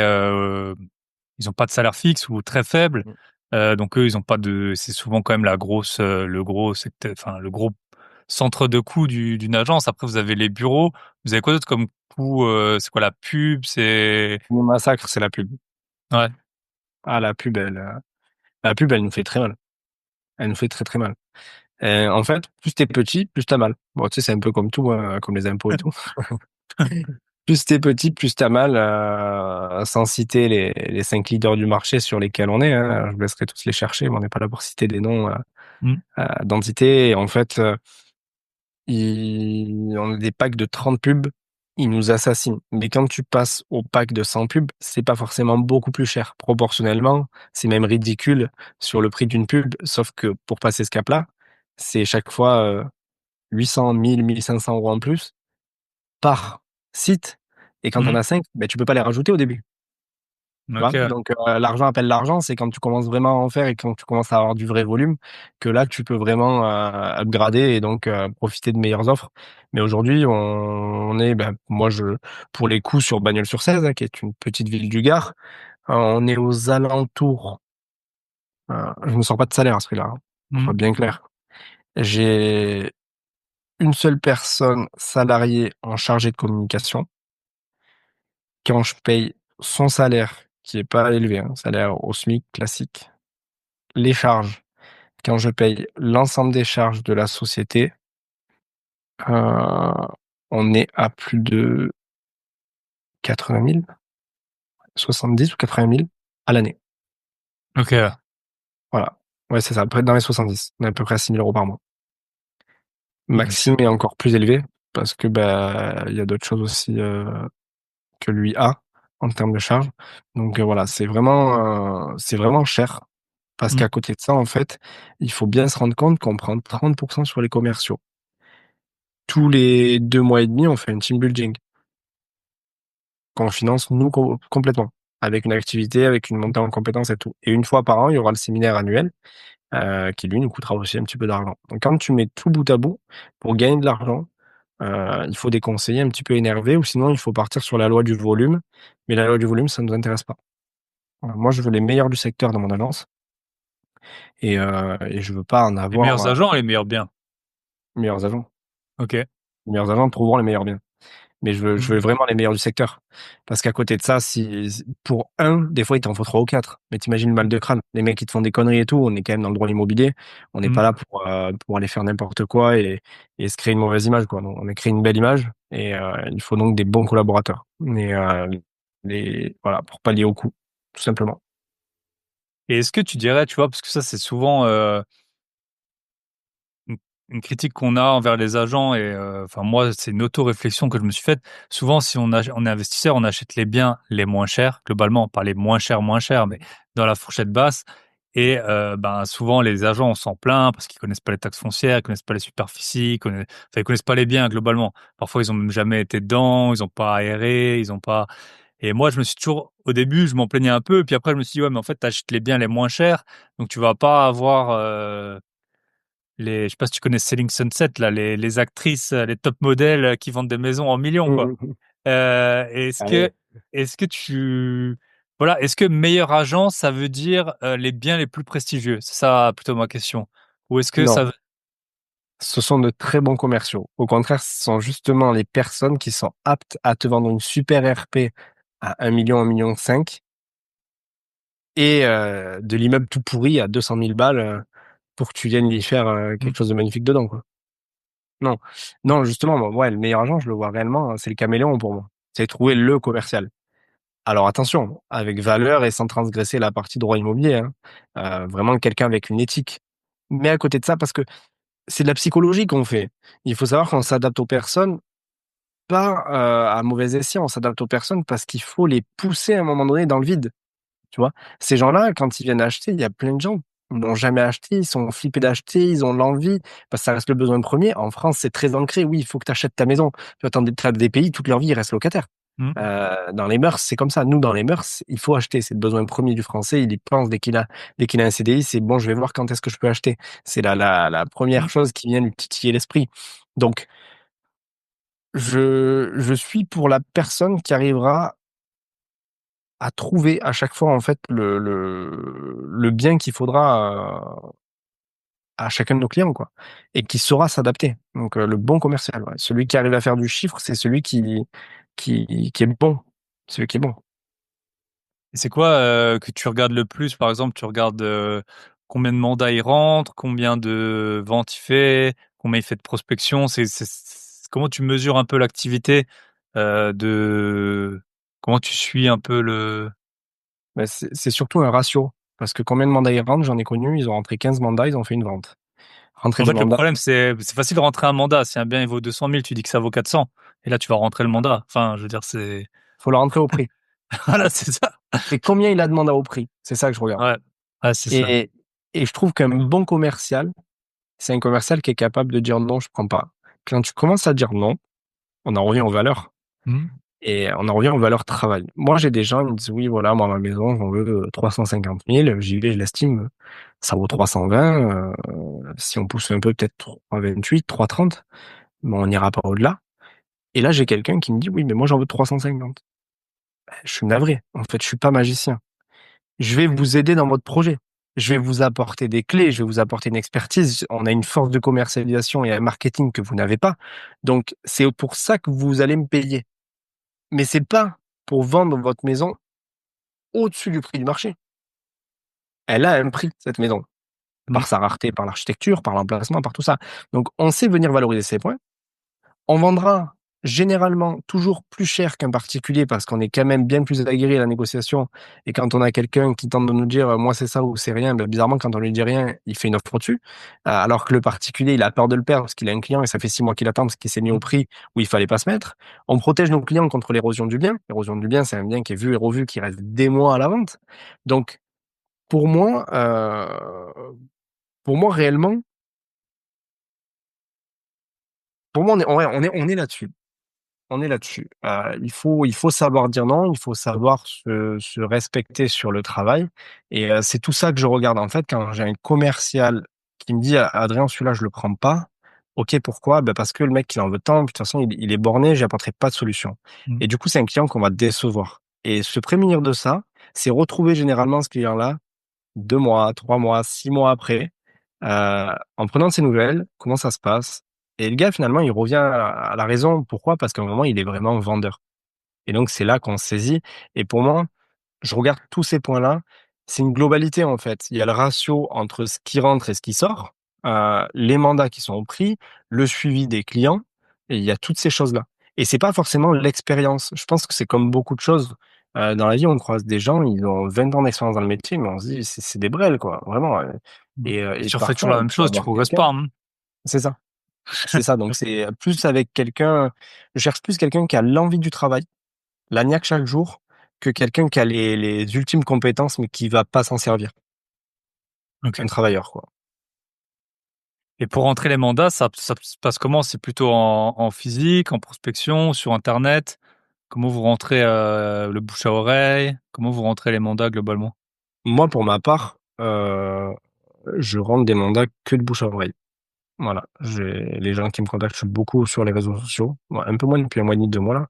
ils ont pas de salaire fixe ou très faible». Mmh. Donc eux, ils ont pas de, c'est souvent quand même le gros secteur, enfin, le gros centre de coût d'une agence. Après, vous avez les bureaux. Vous avez quoi d'autre comme coût? C'est quoi la pub? C'est Mon massacre, c'est la pub. ouais, Ah la pub, elle nous fait très mal. Elle nous fait très très mal. En fait, plus t'es petit, plus t'as mal. Bon, tu sais, c'est un peu comme tout, hein, comme les impôts et tout. Plus t'es petit, plus t'as mal, sans citer les 5 leaders du marché sur lesquels on est, hein. Je vous laisserai tous les chercher, mais on n'est pas là pour citer des noms Mm. d'entités. Et en fait, on a des packs de 30 pubs, ils nous assassinent. Mais quand tu passes au pack de 100 pubs, c'est pas forcément beaucoup plus cher. Proportionnellement, c'est même ridicule sur le prix d'une pub, sauf que pour passer ce cap-là, c'est chaque fois 800, 1000, 1500 € en plus par site. Et quand on Mm. a 5, ben, tu peux pas les rajouter au début. Tu vois? Ok. Donc, l'argent appelle l'argent, c'est quand tu commences vraiment à en faire et quand tu commences à avoir du vrai volume, que là, tu peux vraiment, upgrader et donc, profiter de meilleures offres. Mais aujourd'hui, on est, ben, moi, pour les coups sur Bagnols-sur-Cèze, hein, qui est une petite ville du Gard, on est aux alentours, je me sors pas de salaire à ce prix-là, hein, qu'on Mm. soit bien clair. J'ai une seule personne salariée en chargé de communication. Quand je paye son salaire, qui est pas élevé, hein, salaire au SMIC classique, les charges, quand je paye l'ensemble des charges de la société, heu, on est à plus de 80 000, 70 ou 80 000 à l'année. Ok. Voilà. Ouais, c'est ça, à peu près dans les 70. On est à peu près à 6 000 € par mois. Donc, Maxime est encore plus élevé parce que, bah, il y a d'autres choses aussi, que lui a en termes de charges. Donc, voilà, c'est vraiment cher parce mm. qu'à côté de ça, en fait, il faut bien se rendre compte qu'on prend 30 sur les commerciaux. Tous les 2 mois et demi, on fait un team building qu'on finance nous complètement, avec une activité, avec une montée en compétences et tout. Et une fois par an, il y aura le séminaire annuel, qui lui nous coûtera aussi un petit peu d'argent. Donc quand tu mets tout bout à bout, pour gagner de l'argent, il faut des conseillers un petit peu énervés ou sinon il faut partir sur la loi du volume. Mais la loi du volume, ça ne nous intéresse pas. Voilà, moi, je veux les meilleurs du secteur dans mon agence et je veux pas en Les avoir, meilleurs agents, les meilleurs biens. meilleurs agents. Ok. Les meilleurs agents trouveront les meilleurs biens. Mais je Mm. veux vraiment les meilleurs du secteur. Parce qu'à côté de ça, si pour un, des fois, il t'en faut 3 ou 4. Mais t'imagines le mal de crâne. Les mecs qui te font des conneries et tout, on est quand même dans le droit immobilier. On n'est pas Mm. là pour aller faire n'importe quoi et se créer une mauvaise image, quoi. Donc, on a créé une belle image et il faut donc des bons collaborateurs. Mais voilà, pour pallier au coût, tout simplement. Et est-ce que tu dirais, tu vois, parce que ça, c'est souvent une une critique qu'on a envers les agents et enfin moi, c'est une auto-réflexion que je me suis faite. Souvent, si on est investisseur, on achète les biens les moins chers, globalement, pas les moins chers, mais dans la fourchette basse et ben, souvent les agents, on s'en plaint parce qu'ils connaissent pas les taxes foncières, ils connaissent pas les superficies, ils connaissent pas les biens globalement. Parfois, ils ont même jamais été dedans, ils ont pas aéré, ils ont pas et moi, je me suis toujours au début, je m'en plaignais un peu, puis après je me suis dit: «Ouais, mais en fait, tu achètes les biens les moins chers, donc tu vas pas avoir, je sais pas si tu connais Selling Sunset là, les actrices, les top modèles, qui vendent des maisons en millions quoi. Mmh mh. Est-ce que Allez. est-ce que meilleur agent, ça veut dire, les biens les plus prestigieux? C'est ça plutôt ma question. Ou est-ce que ça Non, veut ce sont de très bons commerciaux. Au contraire, ce sont justement les personnes qui sont aptes à te vendre une super RP à 1 000 000, 1,5 million et de l'immeuble tout pourri à 200 000 balles, pour que tu viennes y faire, mmh, quelque chose de magnifique dedans, quoi. Non, non, justement, moi, ouais, le meilleur agent, je le vois réellement, c'est le caméléon pour moi. C'est trouver le commercial. Alors attention, avec valeur et sans transgresser la partie droit immobilier, hein. Vraiment quelqu'un avec une éthique. Mais à côté de ça, parce que c'est de la psychologie qu'on fait. Il faut savoir qu'on s'adapte aux personnes, pas, à mauvais escient, on s'adapte aux personnes parce qu'il faut les pousser à un moment donné dans le vide. Tu vois? Ces gens-là, quand ils viennent acheter, il y a plein de gens, ils n'ont jamais acheté, ils sont flippés d'acheter, ils ont l'envie, parce que ça reste le besoin premier. En France, c'est très ancré. Oui, il faut que tu achètes ta maison. Tu vois, tu des pays, toute leur vie, ils restent locataires. mmh, Dans les mœurs, c'est comme ça. Nous, dans les mœurs, il faut acheter. C'est le besoin premier du Français. Il y pense dès qu'il a un CDI, c'est: «Bon, je vais voir quand est-ce que je peux acheter». C'est la mmh. première chose qui vient lui titiller l'esprit. Donc je suis pour la personne qui arrivera à trouver à chaque fois, en fait, le bien qu'il faudra, à chacun de nos clients, quoi et qui saura s'adapter. Donc le bon commercial, ouais. Celui qui arrive à faire du chiffre, c'est celui qui est bon. Celui qui est bon. Et c'est quoi, que tu regardes le plus? Par exemple, tu regardes, combien de mandats il rentre, combien de ventes il fait, combien il fait de prospection. Comment tu mesures un peu l'activité comment tu suis un peu le. Mais c'est surtout un ratio. Parce que combien de mandats ils rentrent, j'en ai connu, ils ont rentré 15 mandats, ils ont fait une vente. Rentrer En des fait, le mandats, problème, c'est facile de rentrer un mandat. Si un bien il vaut 200 000, tu dis que ça vaut 400. Et là, tu vas rentrer le mandat. Enfin, je veux dire, c'est. faut le rentrer au prix. Voilà, c'est ça. C'est combien il a de mandats au prix. C'est ça que je regarde. Ouais, ouais, c'est ça. Et, et je trouve qu'un bon commercial, c'est un commercial qui est capable de dire non, je prends pas. Quand tu commences à dire non, on en revient aux valeurs. Mhm. Et on en revient aux valeurs travail. Moi, j'ai des gens, ils me disent, oui, voilà, moi, ma maison, j'en veux 350 000. J'y vais, je l'estime, ça vaut 320. Si on pousse un peu, peut-être 328, 330. Mais on n'ira pas au-delà. Et là, j'ai quelqu'un qui me dit, oui, mais moi, j'en veux 350. Je suis navré. En fait, je suis pas magicien. Je vais vous aider dans votre projet. Je vais vous apporter des clés, je vais vous apporter une expertise. On a une force de commercialisation et un marketing que vous n'avez pas. Donc, c'est pour ça que vous allez me payer. Mais c'est pas pour vendre votre maison au-dessus du prix du marché. Elle a un prix, cette maison, Mhm. par sa rareté, par l'architecture, par l'emplacement, par tout ça. Donc, on sait venir valoriser ses points. On vendra généralement toujours plus cher qu'un particulier parce qu'on est quand même bien plus aguerri à la négociation. Et quand on a quelqu'un qui tente de nous dire moi c'est ça ou c'est rien, ben, bizarrement quand on lui dit rien, il fait une offre au-dessus. Alors que le particulier, il a peur de le perdre parce qu'il a un client et ça fait 6 mois qu'il attend parce qu'il s'est mis au prix où il fallait pas se mettre. On protège nos clients contre l'érosion du bien. L'érosion du bien, c'est un bien qui est vu et revu, qui reste des mois à la vente. Donc pour moi, réellement, pour moi on est là-dessus. On est là-dessus. Il faut savoir dire non, il faut savoir se respecter sur le travail. Et c'est tout ça que je regarde en fait quand j'ai un commercial qui me dit: Adrien, celui-là, je le prends pas. Ok, pourquoi? Ben parce que le mec, il en veut tant, puis de toute façon, il est borné, j'apporterai pas de solution. Mhm. Et du coup, c'est un client qu'on va décevoir. Et se prémunir de ça, c'est retrouver généralement ce client-là 2 mois, 3 mois, 6 mois après, en prenant de ses nouvelles, comment ça se passe. Et le gars, finalement, il revient à la raison. Pourquoi? Parce qu'à un moment, il est vraiment vendeur. Et donc, c'est là qu'on se saisit. Et pour moi, je regarde tous ces points-là. C'est une globalité, en fait. Il y a le ratio entre ce qui rentre et ce qui sort, les mandats qui sont au prix, le suivi des clients, et il y a toutes ces choses-là. Et c'est pas forcément l'expérience. Je pense que c'est comme beaucoup de choses. Dans la vie, on croise des gens, ils ont 20 ans d'expérience dans le métier, mais on se dit, c'est des brels, quoi, vraiment. Et Et tu refais toujours parfois, la on même peut chose, tu avoir progresses quelqu'un. pas. Hein. C'est ça. C'est ça. Donc, c'est plus avec quelqu'un, je cherche plus quelqu'un qui a l'envie du travail, la niaque chaque jour, que quelqu'un qui a les ultimes compétences, mais qui va pas s'en servir. Un Ok. travailleur, quoi. Et pour rentrer les mandats, ça se passe comment? C'est plutôt en physique, en prospection, sur Internet? Comment vous rentrez le bouche à oreille? Comment vous rentrez les mandats globalement? Moi, pour ma part, je rentre des mandats que de bouche à oreille. Voilà. J'ai les gens qui me contactent beaucoup sur les réseaux sociaux. Bon, un peu moins depuis un mois et demi, 2 mois là.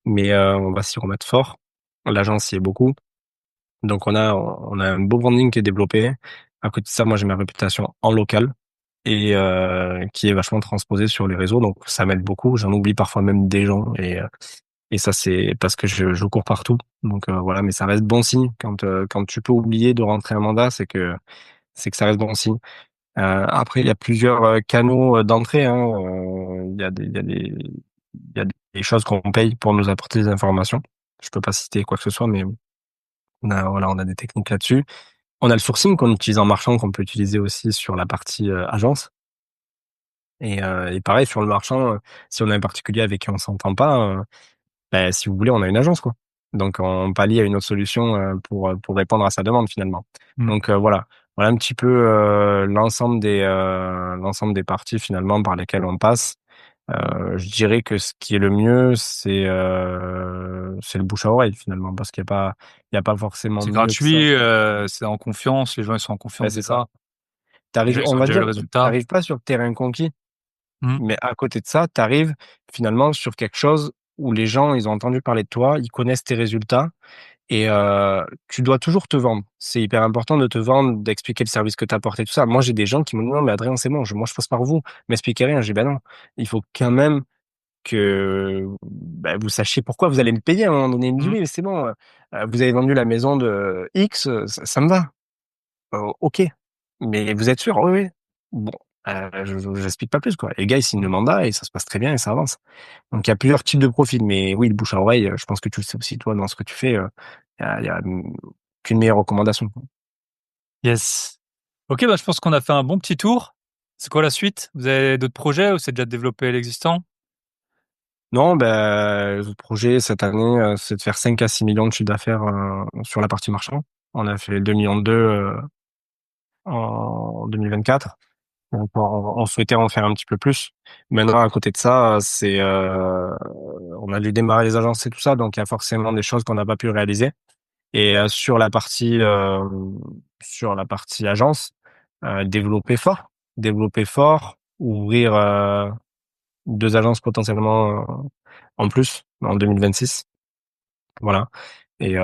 Mais, on va s'y remettre fort. L'agence y est beaucoup. Donc on a un beau branding qui est développé. À côté de ça, moi, j'ai ma réputation en local et qui est vachement transposée sur les réseaux. Donc ça m'aide beaucoup. J'en oublie parfois même des gens et ça, c'est parce que je cours partout. Donc voilà, mais ça reste bon signe. Quand tu peux oublier de rentrer un mandat, c'est que ça reste bon signe. Après, il y a plusieurs canaux d'entrée, hein. Il y a des choses qu'on paye pour nous apporter des informations. Je peux pas citer quoi que ce soit, mais on a des techniques là-dessus. On a le sourcing qu'on utilise en marchand, qu'on peut utiliser aussi sur la partie agence. Et pareil, sur le marchand, si on a un particulier avec qui on s'entend pas, ben, si vous voulez, on a une agence, quoi. Donc, on pallie à une autre solution pour répondre à sa demande, finalement. Mmh. Donc, voilà. Voilà un petit peu l'ensemble des parties, finalement, par lesquelles on passe. Je dirais que ce qui est le mieux, c'est le bouche à oreille, finalement, parce qu'il y a pas forcément C'est mieux que ça. gratuit, c'est en confiance, les gens ils sont en Ouais, confiance c'est ça. déjà. Les gens ils On ont va déjà le dire, résultat. t'arrives pas sur le terrain conquis. Mmh. Mais à côté de ça, tu arrives finalement sur quelque chose où les gens, ils ont entendu parler de toi, ils connaissent tes résultats et tu dois toujours te vendre. C'est hyper important de te vendre, d'expliquer le service que tu apportes et tout ça. Moi, j'ai des gens qui me disent: «Non, mais Adrien, c'est bon, moi, je passe par vous, m'expliquez rien». Je dis: «Ben non, il faut quand même que, bah, vous sachiez pourquoi vous allez me payer à un moment donné». Il me dit: Mmh. «Oui, mais c'est bon, vous avez vendu la maison de X, ça me va». OK. Mais vous êtes sûr? Oui, oui. Bon, j'explique pas plus, quoi. Et le gars, il signe le mandat et ça se passe très bien et ça avance. Donc, il y a plusieurs types de profils. Mais oui, le bouche à oreille, je pense que tu le sais aussi, toi, dans ce que tu fais, il y a qu'une meilleure recommandation, quoi. Yes. Ok, bah, je pense qu'on a fait un bon petit tour. C'est quoi la suite? Vous avez d'autres projets ou c'est déjà développé l'existant? Non, le projet cette année, c'est de faire 5 à 6 millions de chiffre d'affaires sur la partie marchand. On a fait 2,2 millions en 2024. Donc, on souhaitait en faire un petit peu plus. Maintenant, à côté de ça, on a dû démarrer les agences et tout ça, donc il y a forcément des choses qu'on n'a pas pu réaliser. Et sur la partie agence, développer fort, ouvrir 2 agences potentiellement en plus en 2026. Voilà. Et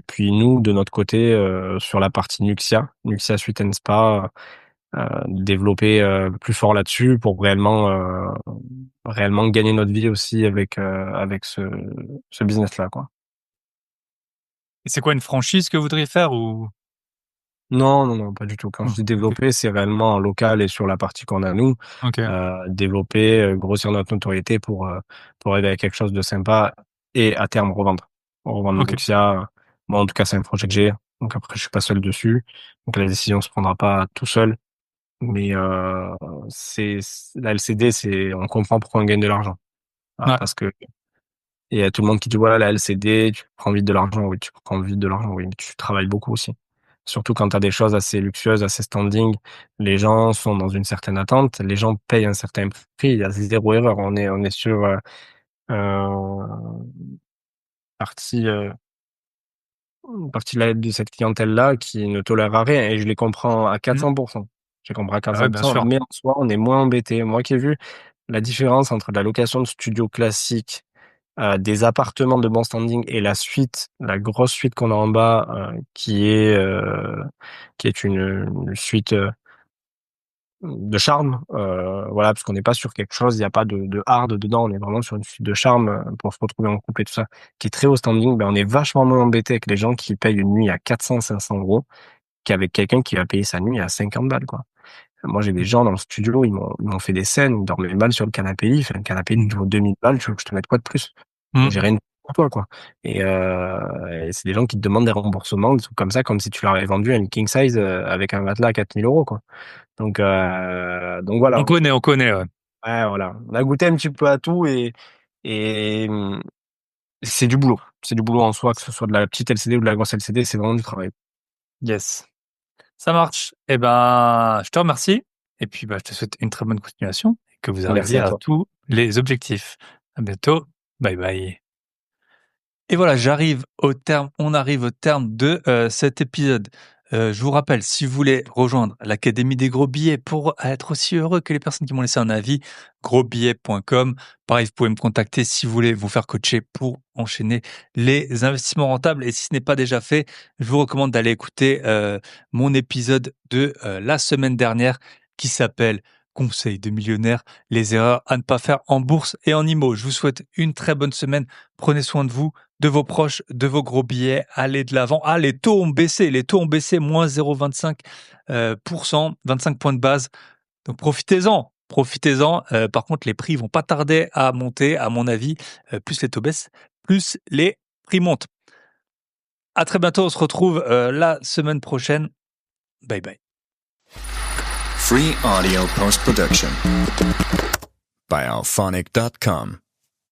puis nous, de notre côté, sur la partie Nuxia Suite and Spa, développer plus fort là-dessus pour réellement gagner notre vie aussi avec ce business-là, quoi. Et c'est quoi une franchise que vous voudriez faire ou? Non, non, non, pas du tout. Quand je dis Ok. développer, c'est réellement en local et sur la partie qu'on a nous. Ok. Développer, grossir notre notoriété pour arriver à quelque chose de sympa et à terme revendre. Revendre Ok. Nuxia. Moi, en tout cas, c'est un projet que j'ai. Donc après, je suis pas seul dessus. Donc la décision se prendra pas tout seul. Mais la LCD, on comprend pourquoi on gagne de l'argent. Ah, Ouais. parce que il y a tout le monde qui dit voilà, la LCD, tu prends vite de l'argent. Oui, tu prends vite de l'argent. Oui, mais tu travailles beaucoup aussi. Surtout quand tu as des choses assez luxueuses, assez standing, les gens sont dans une certaine attente, les gens payent un certain prix, il y a zéro erreur. On est sur partie une partie de cette clientèle-là qui ne tolérera rien et je les comprends à Mm. 400%. Je les comprends à Ah ouais, bien 400%, sûr. mais en soi, on est moins embêté. Moi qui ai vu la différence entre la location de studio classique, des appartements de bon standing et la grosse suite qu'on a en bas, qui est une suite de charme, voilà, parce qu'on n'est pas sur quelque chose, il n'y a pas de hard dedans, on est vraiment sur une suite de charme pour se retrouver en couple et tout ça, qui est très haut standing. On est vachement moins embêté avec les gens qui payent une nuit à 400-500 € qu'avec quelqu'un qui va payer sa nuit à 50 balles, quoi. Moi, j'ai des gens dans le studio, ils m'ont fait des scènes, ils dormaient mal sur le canapé, il fait un canapé de 2000 balles, tu veux que je te mette quoi de plus? J'ai Mm. rien pour toi, quoi. Et c'est des gens qui te demandent des remboursements, des trucs comme ça, comme si tu leur avais vendu un king size avec un matelas à 4 000 €, quoi. Donc voilà. On connaît, ouais. Ouais, voilà. On a goûté un petit peu à tout et c'est du boulot. C'est du boulot en soi, que ce soit de la petite LCD ou de la grosse LCD, c'est vraiment du travail. Yes. Ça marche. Eh ben, je te remercie. Et puis, bah, je te souhaite une très bonne continuation et que vous Merci arriviez à à toi. tous les objectifs. À bientôt. Bye bye. Et voilà, on arrive au terme de cet épisode. Je vous rappelle, si vous voulez rejoindre l'Académie des gros billets pour être aussi heureux que les personnes qui m'ont laissé un avis, grosbillets.com. Pareil, vous pouvez me contacter si vous voulez vous faire coacher pour enchaîner les investissements rentables. Et si ce n'est pas déjà fait, je vous recommande d'aller écouter mon épisode de la semaine dernière qui s'appelle Conseil de millionnaire, les erreurs à ne pas faire en bourse et en IMO. Je vous souhaite une très bonne semaine. Prenez soin de vous, de vos proches, de vos gros billets, allez de l'avant. Ah, les taux ont baissé, moins 0,25%, 25 points de base. Donc profitez-en. Par contre, les prix vont pas tarder à monter, à mon avis. Plus les taux baissent, plus les prix montent. À très bientôt, on se retrouve la semaine prochaine. Bye bye. Free audio post-production by alphonic.com.